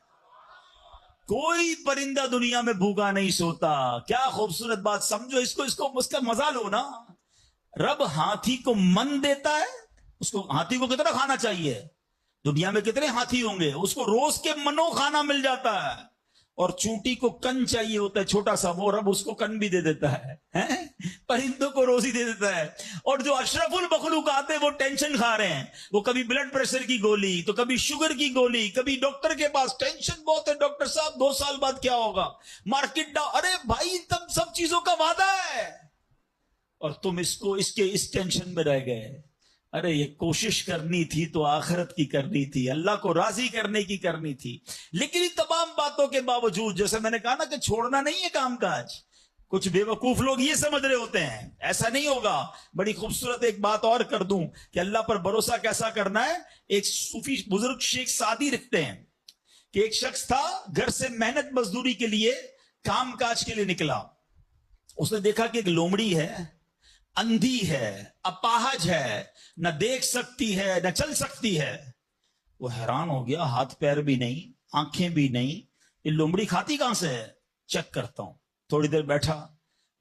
کوئی پرندہ دنیا میں بھوکا نہیں سوتا. کیا خوبصورت بات, سمجھو اس کو اس کا مزہ لو نا. رب ہاتھی کو من دیتا ہے, اس کو ہاتھی کو کتنا کھانا چاہیے, دنیا میں کتنے ہاتھی ہوں گے, اس کو روز کے منو کھانا مل جاتا ہے. اور چونٹی کو کن چاہیے ہوتا ہے چھوٹا سا, وہ رب اس کو کن بھی دے دیتا ہے, پرندوں کو روزی دے دیتا ہے. اور جو اشرف المخلوقات ہیں وہ ٹینشن کھا رہے ہیں, وہ کبھی بلڈ پریشر کی گولی, تو کبھی شوگر کی گولی, کبھی ڈاکٹر کے پاس, ٹینشن بہت ہے ڈاکٹر صاحب 2 سال بعد کیا ہوگا, مارکیٹ ڈاؤن. ارے بھائی تب سب چیزوں کا وعدہ ہے اور تم اس ٹینشن میں رہ گئے. ارے یہ کوشش کرنی تھی تو آخرت کی کرنی تھی, اللہ کو راضی کرنے کی کرنی تھی. لیکن ان تمام باتوں کے باوجود, جیسے میں نے کہا نا کہ چھوڑنا نہیں ہے کام کاج. کچھ بے وقوف لوگ یہ سمجھ رہے ہوتے ہیں ایسا نہیں ہوگا. بڑی خوبصورت ایک بات اور کر دوں کہ اللہ پر بھروسہ کیسا کرنا ہے. ایک صوفی بزرگ شیخ سعدی لکھتے ہیں کہ ایک شخص تھا, گھر سے محنت مزدوری کے لیے, کام کاج کے لیے نکلا. اس نے دیکھا کہ ایک لومڑی ہے, اندھی ہے, اپاہج ہے, نہ دیکھ سکتی ہے نہ چل سکتی ہے. وہ حیران ہو گیا, ہاتھ پیر بھی نہیں, آنکھیں بھی نہیں, یہ لومڑی کھاتی کہاں سے ہے, چیک کرتا ہوں. تھوڑی دیر بیٹھا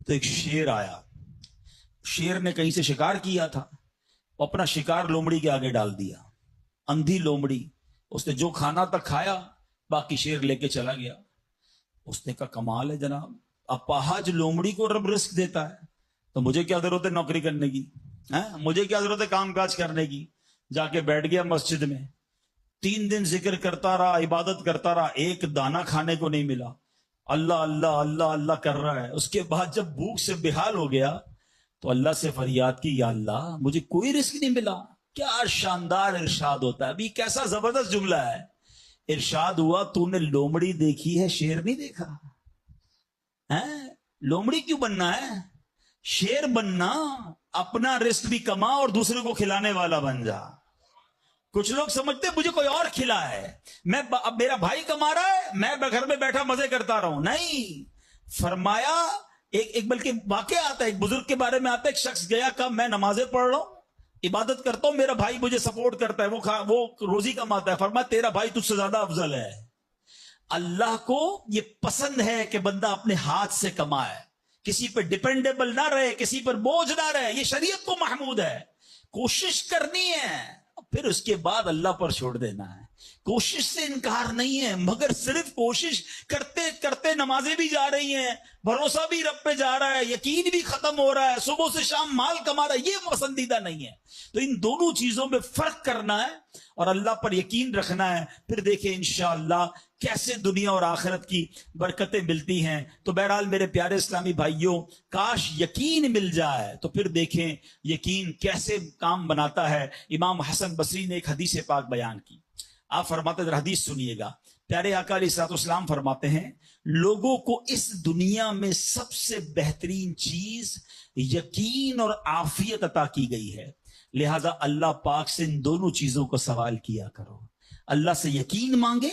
تو ایک شیر آیا. شیر نے کہیں سے شکار کیا تھا, وہ اپنا شکار لومڑی کے آگے ڈال دیا. اندھی لومڑی, اس نے جو کھانا تھا کھایا, باقی شیر لے کے چلا گیا. اس نے کہا کمال ہے جناب, اپاہج لومڑی کو رب رزق دیتا ہے, تو مجھے کیا ضرورت ہے نوکری کرنے کی, مجھے کیا ضرورت ہے کام کاج کرنے کی. جا کے بیٹھ گیا مسجد میں, 3 دن ذکر کرتا رہا, عبادت کرتا رہا, ایک دانہ کھانے کو نہیں ملا. اللہ اللہ اللہ اللہ کر رہا ہے. اس کے بعد جب بھوک سے بحال ہو گیا تو اللہ سے فریاد کی, یا اللہ مجھے کوئی رزق نہیں ملا. کیا شاندار ارشاد ہوتا ہے, ابھی کیسا زبردست جملہ ہے. ارشاد ہوا, تو نے لومڑی دیکھی ہے, شیر نہیں دیکھا. لومڑی کیوں بننا ہے, شیر بننا. اپنا رزق بھی کما اور دوسرے کو کھلانے والا بن جا. کچھ لوگ سمجھتے مجھے کوئی اور کھلا ہے, اب میرا بھائی کما رہا ہے, میں گھر میں بیٹھا مزے کرتا رہوں. نہیں, فرمایا ایک بلکہ واقعہ آتا ہے, ایک بزرگ کے بارے میں آتا ہے. ایک شخص گیا, کہا میں نمازیں پڑھ رہا ہوں, عبادت کرتا ہوں, میرا بھائی مجھے سپورٹ کرتا ہے, وہ روزی کماتا ہے. فرمایا تیرا بھائی تجھ سے زیادہ افضل ہے. اللہ کو یہ پسند ہے کہ بندہ اپنے ہاتھ سے کمائے, کسی پر ڈیپینڈیبل نہ رہے, کسی پر بوجھ نہ رہے. یہ شریعت کو محمود ہے. کوشش کرنی ہے, پھر اس کے بعد اللہ پر چھوڑ دینا ہے. کوشش سے انکار نہیں ہے, مگر صرف کوشش کرتے کرتے نمازیں بھی جا رہی ہیں, بھروسہ بھی رب پہ جا رہا ہے, یقین بھی ختم ہو رہا ہے, صبح سے شام مال کما رہا ہے, یہ پسندیدہ نہیں ہے. تو ان دونوں چیزوں میں فرق کرنا ہے اور اللہ پر یقین رکھنا ہے. پھر دیکھیں انشاءاللہ کیسے دنیا اور آخرت کی برکتیں ملتی ہیں. تو بہرحال میرے پیارے اسلامی بھائیوں, کاش یقین مل جائے تو پھر دیکھیں یقین کیسے کام بناتا ہے. امام حسن بصری نے ایک حدیث پاک بیان کی. آپ فرماتے ہیں, حدیث سنیے گا. پیارے آقا علیہ الصلوۃ والسلام فرماتے ہیں, لوگوں کو اس دنیا میں سب سے بہترین چیز یقین اور عافیت عطا کی گئی ہے. لہذا اللہ پاک سے ان دونوں چیزوں کو سوال کیا کرو. اللہ سے یقین مانگے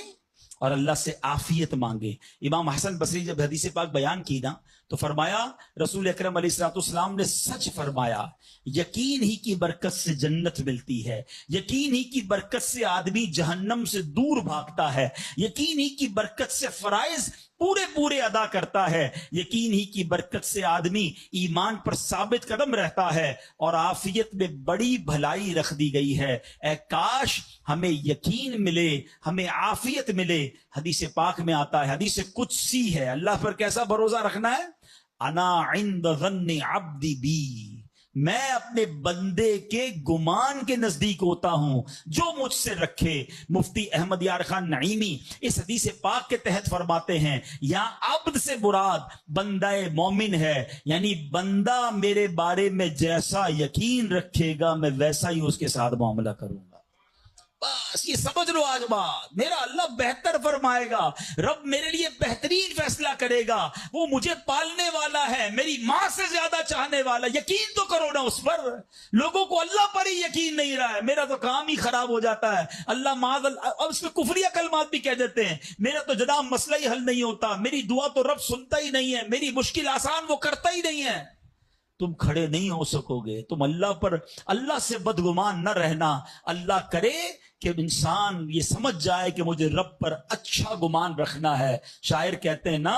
اور اللہ سے عافیت مانگے. امام حسن بصری جب حدیث پاک بیان کی نا تو فرمایا, رسول اکرم علیہ الصلوۃ والسلام نے سچ فرمایا, یقین ہی کی برکت سے جنت ملتی ہے, یقین ہی کی برکت سے آدمی جہنم سے دور بھاگتا ہے, یقین ہی کی برکت سے فرائض پورے ادا کرتا ہے, یقین ہی کی برکت سے آدمی ایمان پر ثابت قدم رہتا ہے, اور عافیت میں بڑی بھلائی رکھ دی گئی ہے. اے کاش ہمیں یقین ملے, ہمیں عافیت ملے. حدیث پاک میں آتا ہے, حدیث قدسی ہے, اللہ پر کیسا بھروسہ رکھنا ہے, انا عند ظن عبدی بی, میں اپنے بندے کے گمان کے نزدیک ہوتا ہوں جو مجھ سے رکھے. مفتی احمد یار خان نعیمی اس حدیث پاک کے تحت فرماتے ہیں یہاں عبد سے مراد بندہ مومن ہے، یعنی بندہ میرے بارے میں جیسا یقین رکھے گا میں ویسا ہی اس کے ساتھ معاملہ کروں گا. بس یہ سمجھ لو آج بات، میرا اللہ بہتر فرمائے گا، رب میرے لیے بہترین فیصلہ کرے گا. وہ مجھے پالنے والا ہے، میری ماں سے زیادہ چاہنے والا. یقین تو کرو نا اس پر. لوگوں کو اللہ پر ہی یقین نہیں رہا ہے. میرا تو کام ہی خراب ہو جاتا ہے، اللہ معاذ اللہ، اب اس میں کفریہ کلمات بھی کہہ دیتے ہیں. میرا تو جناب مسئلہ ہی حل نہیں ہوتا، میری دعا تو رب سنتا ہی نہیں ہے، میری مشکل آسان وہ کرتا ہی نہیں ہے. تم کھڑے نہیں ہو سکو گے. تم اللہ پر، اللہ سے بدگمان نہ رہنا. اللہ کرے کہ انسان یہ سمجھ جائے کہ مجھے رب پر اچھا گمان رکھنا ہے. شاعر کہتے ہیں نا،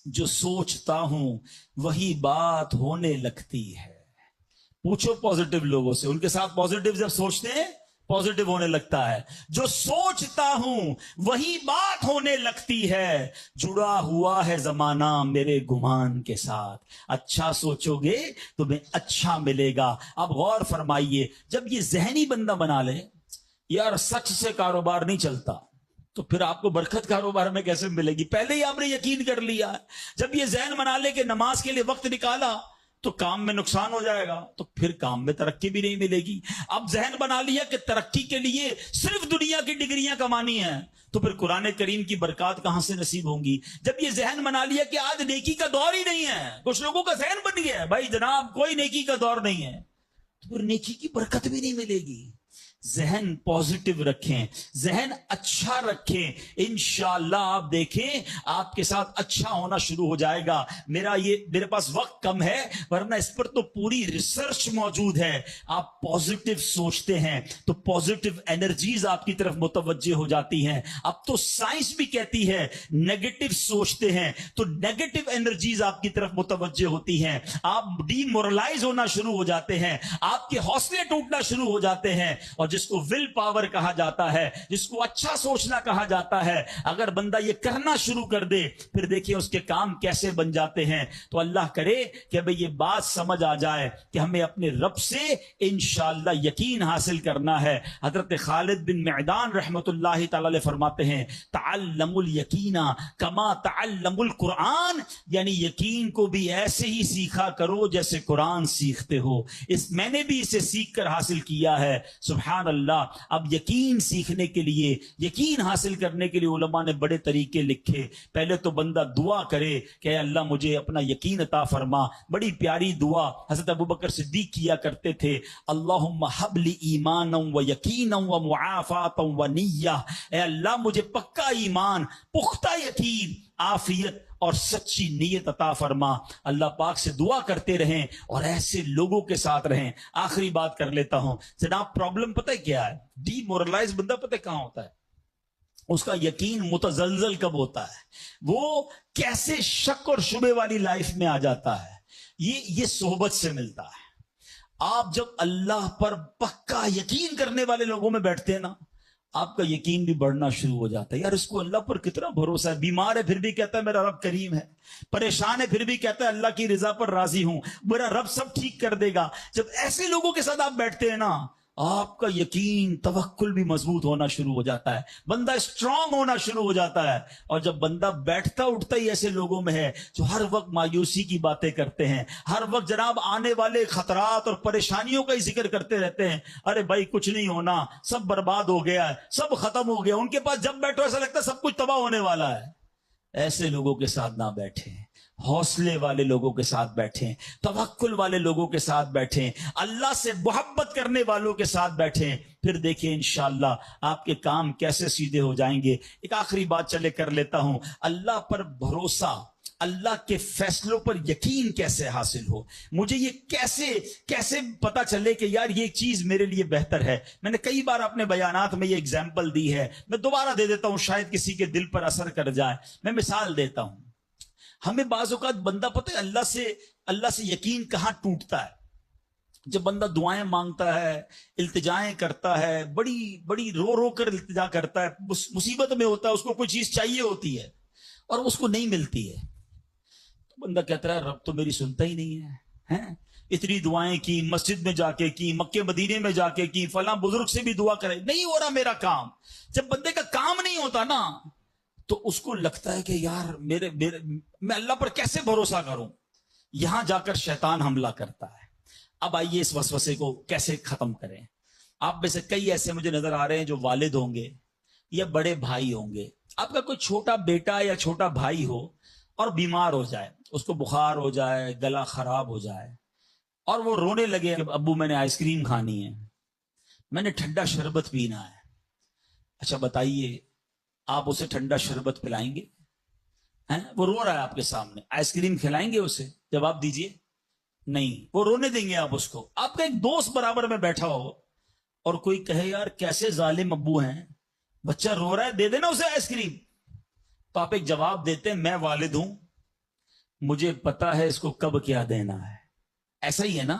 جو سوچتا ہوں وہی بات ہونے لگتی ہے. پوچھو پازیٹیو لوگوں سے، ان کے ساتھ پازیٹیو جب سوچتے ہیں پازیٹیو ہونے لگتا ہے. جو سوچتا ہوں وہی بات ہونے لگتی ہے. جڑا ہوا ہے زمانہ میرے گمان کے ساتھ. اچھا سوچو گے تمہیں اچھا ملے گا. اب غور فرمائیے، جب یہ ذہنی بندہ بنا لے یار سچ سے کاروبار نہیں چلتا، تو پھر آپ کو برکت کاروبار میں کیسے ملے گی؟ پہلے ہی آپ نے یقین کر لیا ہے. جب یہ ذہن بنا لے کہ نماز کے لیے وقت نکالا تو کام میں نقصان ہو جائے گا، تو پھر کام میں ترقی بھی نہیں ملے گی. اب ذہن بنا لیا کہ ترقی کے لیے صرف دنیا کی ڈگریاں کمانی ہیں، تو پھر قرآن کریم کی برکات کہاں سے نصیب ہوں گی؟ جب یہ ذہن بنا لیا کہ آج نیکی کا دور ہی نہیں ہے، کچھ لوگوں کا ذہن بن گیا ہے بھائی جناب کوئی نیکی کا دور نہیں ہے، تو پھر نیکی کی برکت بھی نہیں ملے گی. ذہن پازیٹیو رکھیں، ذہن اچھا رکھیں، انشاءاللہ آپ دیکھیں آپ کے ساتھ اچھا ہونا شروع ہو جائے گا. میرے پاس وقت کم ہے ورنہ اس پر تو پوری ریسرچ موجود ہے. آپ پازیٹیو سوچتے ہیں تو پازیٹیو انرجیز آپ کی طرف متوجہ ہو جاتی ہیں. اب تو سائنس بھی کہتی ہے نیگیٹو سوچتے ہیں تو نیگیٹو انرجیز آپ کی طرف متوجہ ہوتی ہیں. آپ ڈی مورلائز ہونا شروع ہو جاتے ہیں، آپ کے حوصلے ٹوٹنا شروع ہو جاتے ہیں. اور جس کو ول پاور کہا جاتا ہے، جس کو اچھا سوچنا کہا جاتا ہے، اگر بندہ یہ کرنا شروع کر دے پھر دیکھیں اس کے کام کیسے بن جاتے ہیں. تو اللہ کرے کہ بھئی یہ بات سمجھ آ جائے کہ ہمیں اپنے رب سے انشاءاللہ یقین حاصل کرنا ہے. حضرت خالد بن معدان رحمت اللہ تعالی علیہ فرماتے ہیں تعلموا الیقین کما تعلموا القرآن، یعنی یقین کو بھی ایسے ہی سیکھا کرو جیسے قرآن سیکھتے ہو. میں نے بھی اسے سیکھ کر حاصل کیا ہے. سبحان اللہ. اب یقین سیکھنے کے لیے، یقین حاصل کرنے کے لیے علماء نے بڑے طریقے لکھے. پہلے تو بندہ دعا کرے کہ اے اللہ مجھے اپنا یقین عطا فرما. بڑی پیاری دعا حضرت ابوبکر صدیق کیا کرتے تھے، اللہم حب لی ایمانا و یقینا و معافاتا و نیہ. اے اللہ مجھے پکا ایمان، پختہ یقین، عافیت اور سچی نیت عطا فرما. اللہ پاک سے دعا کرتے رہیں اور ایسے لوگوں کے ساتھ رہیں. آخری بات کر لیتا ہوں جناب، پرابلم پتہ کیا ہے؟ ڈی مورلائز بندہ پتہ کہاں ہوتا ہے؟ اس کا یقین متزلزل کب ہوتا ہے؟ وہ کیسے شک اور شبے والی لائف میں آ جاتا ہے؟ یہ صحبت سے ملتا ہے. آپ جب اللہ پر پکا یقین کرنے والے لوگوں میں بیٹھتے ہیں نا، آپ کا یقین بھی بڑھنا شروع ہو جاتا ہے. یار اس کو اللہ پر کتنا بھروسہ ہے. بیمار ہے پھر بھی کہتا ہے میرا رب کریم ہے، پریشان ہے پھر بھی کہتا ہے اللہ کی رضا پر راضی ہوں، میرا رب سب ٹھیک کر دے گا. جب ایسے لوگوں کے ساتھ آپ بیٹھتے ہیں نا، آپ کا یقین توکل بھی مضبوط ہونا شروع ہو جاتا ہے، بندہ اسٹرانگ ہونا شروع ہو جاتا ہے. اور جب بندہ بیٹھتا اٹھتا ہی ایسے لوگوں میں ہے جو ہر وقت مایوسی کی باتیں کرتے ہیں، ہر وقت جناب آنے والے خطرات اور پریشانیوں کا ہی ذکر کرتے رہتے ہیں، ارے بھائی کچھ نہیں ہونا، سب برباد ہو گیا ہے، سب ختم ہو گیا. ان کے پاس جب بیٹھو ایسا لگتا ہے سب کچھ تباہ ہونے والا ہے. ایسے لوگوں کے ساتھ نہ بیٹھیں، حوصلے والے لوگوں کے ساتھ بیٹھیں، توکل والے لوگوں کے ساتھ بیٹھیں، اللہ سے محبت کرنے والوں کے ساتھ بیٹھیں. پھر دیکھیں انشاءاللہ آپ کے کام کیسے سیدھے ہو جائیں گے. ایک آخری بات چلے کر لیتا ہوں، اللہ پر بھروسہ، اللہ کے فیصلوں پر یقین کیسے حاصل ہو؟ مجھے یہ کیسے پتا چلے کہ یار یہ چیز میرے لیے بہتر ہے؟ میں نے کئی بار اپنے بیانات میں یہ اگزامپل دی ہے، میں دوبارہ دے دیتا ہوں شاید کسی کے دل پر اثر کر جائے. میں مثال دیتا ہوں. ہمیں بعض اوقات بندہ پتہ ہے اللہ سے یقین کہاں ٹوٹتا ہے؟ جب بندہ دعائیں مانگتا ہے، التجائیں کرتا ہے، بڑی رو کر التجا کرتا ہے، مصیبت میں ہوتا ہے، اس کو کوئی چیز چاہیے ہوتی ہے اور اس کو نہیں ملتی ہے، تو بندہ کہتا ہے رب تو میری سنتا ہی نہیں ہے. اتنی دعائیں کی، مسجد میں جا کے کی، مکے مدینے میں جا کے کی، فلاں بزرگ سے بھی دعا کرے، نہیں ہو رہا میرا کام۔ جب بندے کا کام نہیں ہوتا نا تو اس کو لگتا ہے کہ یار میں اللہ پر کیسے بھروسہ کروں، یہاں جا کر شیطان حملہ کرتا ہے۔ اب آئیے اس وسوسے کو کیسے ختم کریں۔ آپ میں سے کئی ایسے مجھے نظر آ رہے ہیں جو والد ہوں گے یا بڑے بھائی ہوں گے، آپ کا کوئی چھوٹا بیٹا یا چھوٹا بھائی ہو اور بیمار ہو جائے، اس کو بخار ہو جائے، گلا خراب ہو جائے، اور وہ رونے لگے کہ ابو میں نے آئس کریم کھانی ہے، میں نے ٹھنڈا شربت پینا ہے۔ اچھا بتائیے، آپ اسے ٹھنڈا شربت پلائیں گے؟ وہ رو رہا ہے آپ کے سامنے، آئس کریم کھلائیں گے اسے؟ جواب دیجئے، نہیں، وہ رونے دیں گے آپ اس کو۔ آپ کا ایک دوست برابر میں بیٹھا ہو اور کوئی کہے یار کیسے ظالم ابو ہیں، بچہ رو رہا ہے، دے دینا اسے آئس کریم، تو آپ ایک جواب دیتے ہیں، میں والد ہوں، مجھے پتا ہے اس کو کب کیا دینا ہے۔ ایسا ہی ہے نا؟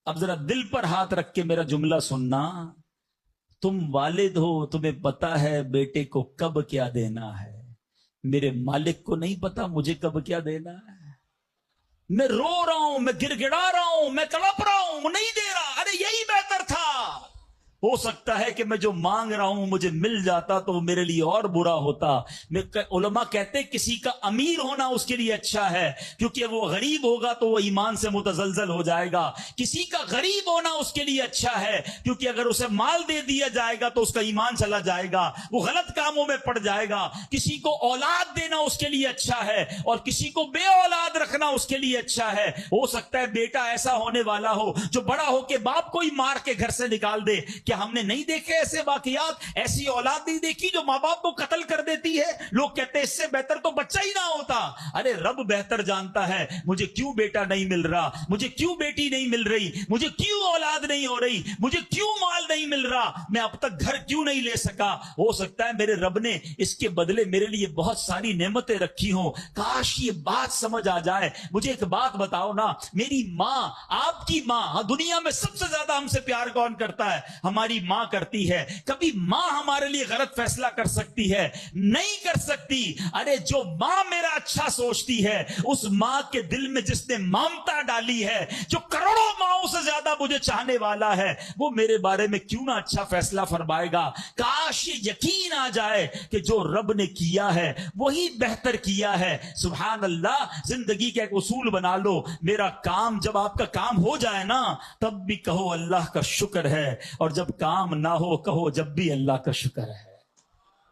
اب ذرا دل پر ہاتھ رکھ کے میرا جملہ سننا، تم والد ہو، تمہیں پتا ہے بیٹے کو کب کیا دینا ہے، میرے مالک کو نہیں پتا مجھے کب کیا دینا ہے۔ میں رو رہا ہوں، میں گر گڑا رہا ہوں، میں تڑپ رہا ہوں، وہ نہیں دے رہا، ارے یہی بہتر تھا۔ ہو سکتا ہے کہ میں جو مانگ رہا ہوں مجھے مل جاتا تو وہ میرے لیے اور برا ہوتا۔ علماء کہتے کسی کا امیر ہونا اس کے لیے اچھا ہے، کیونکہ وہ غریب ہوگا تو وہ ایمان سے متزلزل ہو جائے گا۔ کسی کا غریب ہونا اس کے لیے اچھا ہے، کیونکہ اگر اسے مال دے دیا جائے گا تو اس کا ایمان چلا جائے گا، وہ غلط کاموں میں پڑ جائے گا۔ کسی کو اولاد دینا اس کے لیے اچھا ہے، اور کسی کو بے اولاد رکھنا اس کے لیے اچھا ہے۔ ہو سکتا ہے بیٹا ایسا ہونے والا ہو جو بڑا ہو کے باپ کو ہی مار کے گھر سے نکال دے۔ کیا ہم نے نہیں دیکھے ایسے واقعات؟ ایسی اولاد نہیں دیکھی جو ماں باپ کو قتل کر دیتی ہے؟ لوگ کہتے ہیں اس سے بہتر تو بچہ ہی نہ ہوتا۔ ارے رب بہتر جانتا ہے مجھے کیوں بیٹا نہیں مل رہا، مجھے کیوں بیٹی نہیں مل رہی، مجھے کیوں اولاد نہیں ہو رہی، مجھے کیوں مال نہیں مل رہا، میں اب تک گھر کیوں نہیں لے سکا۔ ہو سکتا ہے میرے رب نے اس کے بدلے میرے لیے بہت ساری نعمتیں رکھی ہوں۔ کاش یہ بات سمجھ آ جائے۔ مجھے ایک بات بتاؤ نا، میری ماں، آپ کی ماں، دنیا میں سب سے زیادہ ہم سے پیار کون کرتا ہے؟ ہماری ماں کرتی ہے۔ کبھی ماں ہمارے لیے غلط فیصلہ کر سکتی ہے؟ نہیں کر سکتی۔ ارے جو ماں میرا اچھا سوچتی ہے، اس ماں کے دل میں جس نے ممتا ڈالی ہے، جو کروڑوں ماؤں سے زیادہ مجھے چاہنے والا ہے، وہ میرے بارے میں کیوں نہ اچھا فیصلہ فرمائے گا۔ کاش یہ یقین آ جائے کہ جو رب نے کیا ہے وہی بہتر کیا ہے۔ سبحان اللہ۔ زندگی کا ایک اصول بنا لو، میرا کام، جب آپ کا کام ہو جائے نا تب بھی کہو اللہ کا شکر ہے، اور جب کام نہ ہو کہو جب بھی اللہ کا شکر ہے۔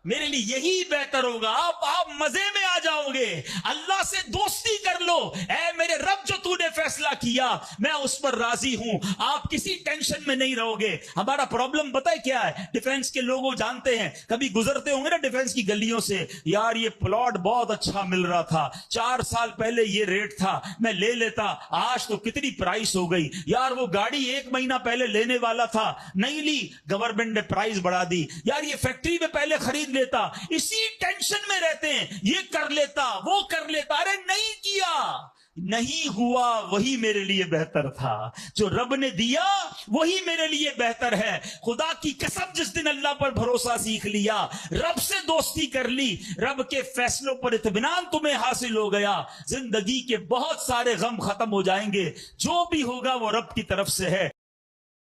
میرے لیے یہی بہتر ہوگا۔ آپ مزے میں آ جاؤ گے، اللہ سے دوستی کر لو، اے میرے رب جو تو نے فیصلہ کیا میں اس پر راضی ہوں۔ آپ کسی ٹینشن میں نہیں رہو گے۔ ہمارا پرابلم پتہ ہے کیا ہے؟ ڈیفنس کے لوگوں جانتے ہیں، کبھی گزرتے ہوں گے نا ڈیفنس کی گلیوں سے، یار یہ پلاٹ بہت اچھا مل رہا تھا، 4 سال پہلے یہ ریٹ تھا، میں لے لیتا، آج تو کتنی پرائس ہو گئی، یار وہ گاڑی 1 مہینہ پہلے لینے والا تھا، نہیں لی، گورنمنٹ نے پرائس بڑھا دی، یار یہ فیکٹری میں پہلے خرید لیتا۔ اسی ٹینشن میں رہتے ہیں، یہ کر لیتا، وہ کر لیتا، ارے نہیں کیا، نہیں ہوا، وہی میرے لیے بہتر تھا۔ جو رب نے دیا وہی میرے لیے بہتر ہے۔ خدا کی قسم، جس دن اللہ پر بھروسہ سیکھ لیا، رب سے دوستی کر لی، رب کے فیصلوں پر اطمینان تمہیں حاصل ہو گیا، زندگی کے بہت سارے غم ختم ہو جائیں گے۔ جو بھی ہوگا وہ رب کی طرف سے ہے۔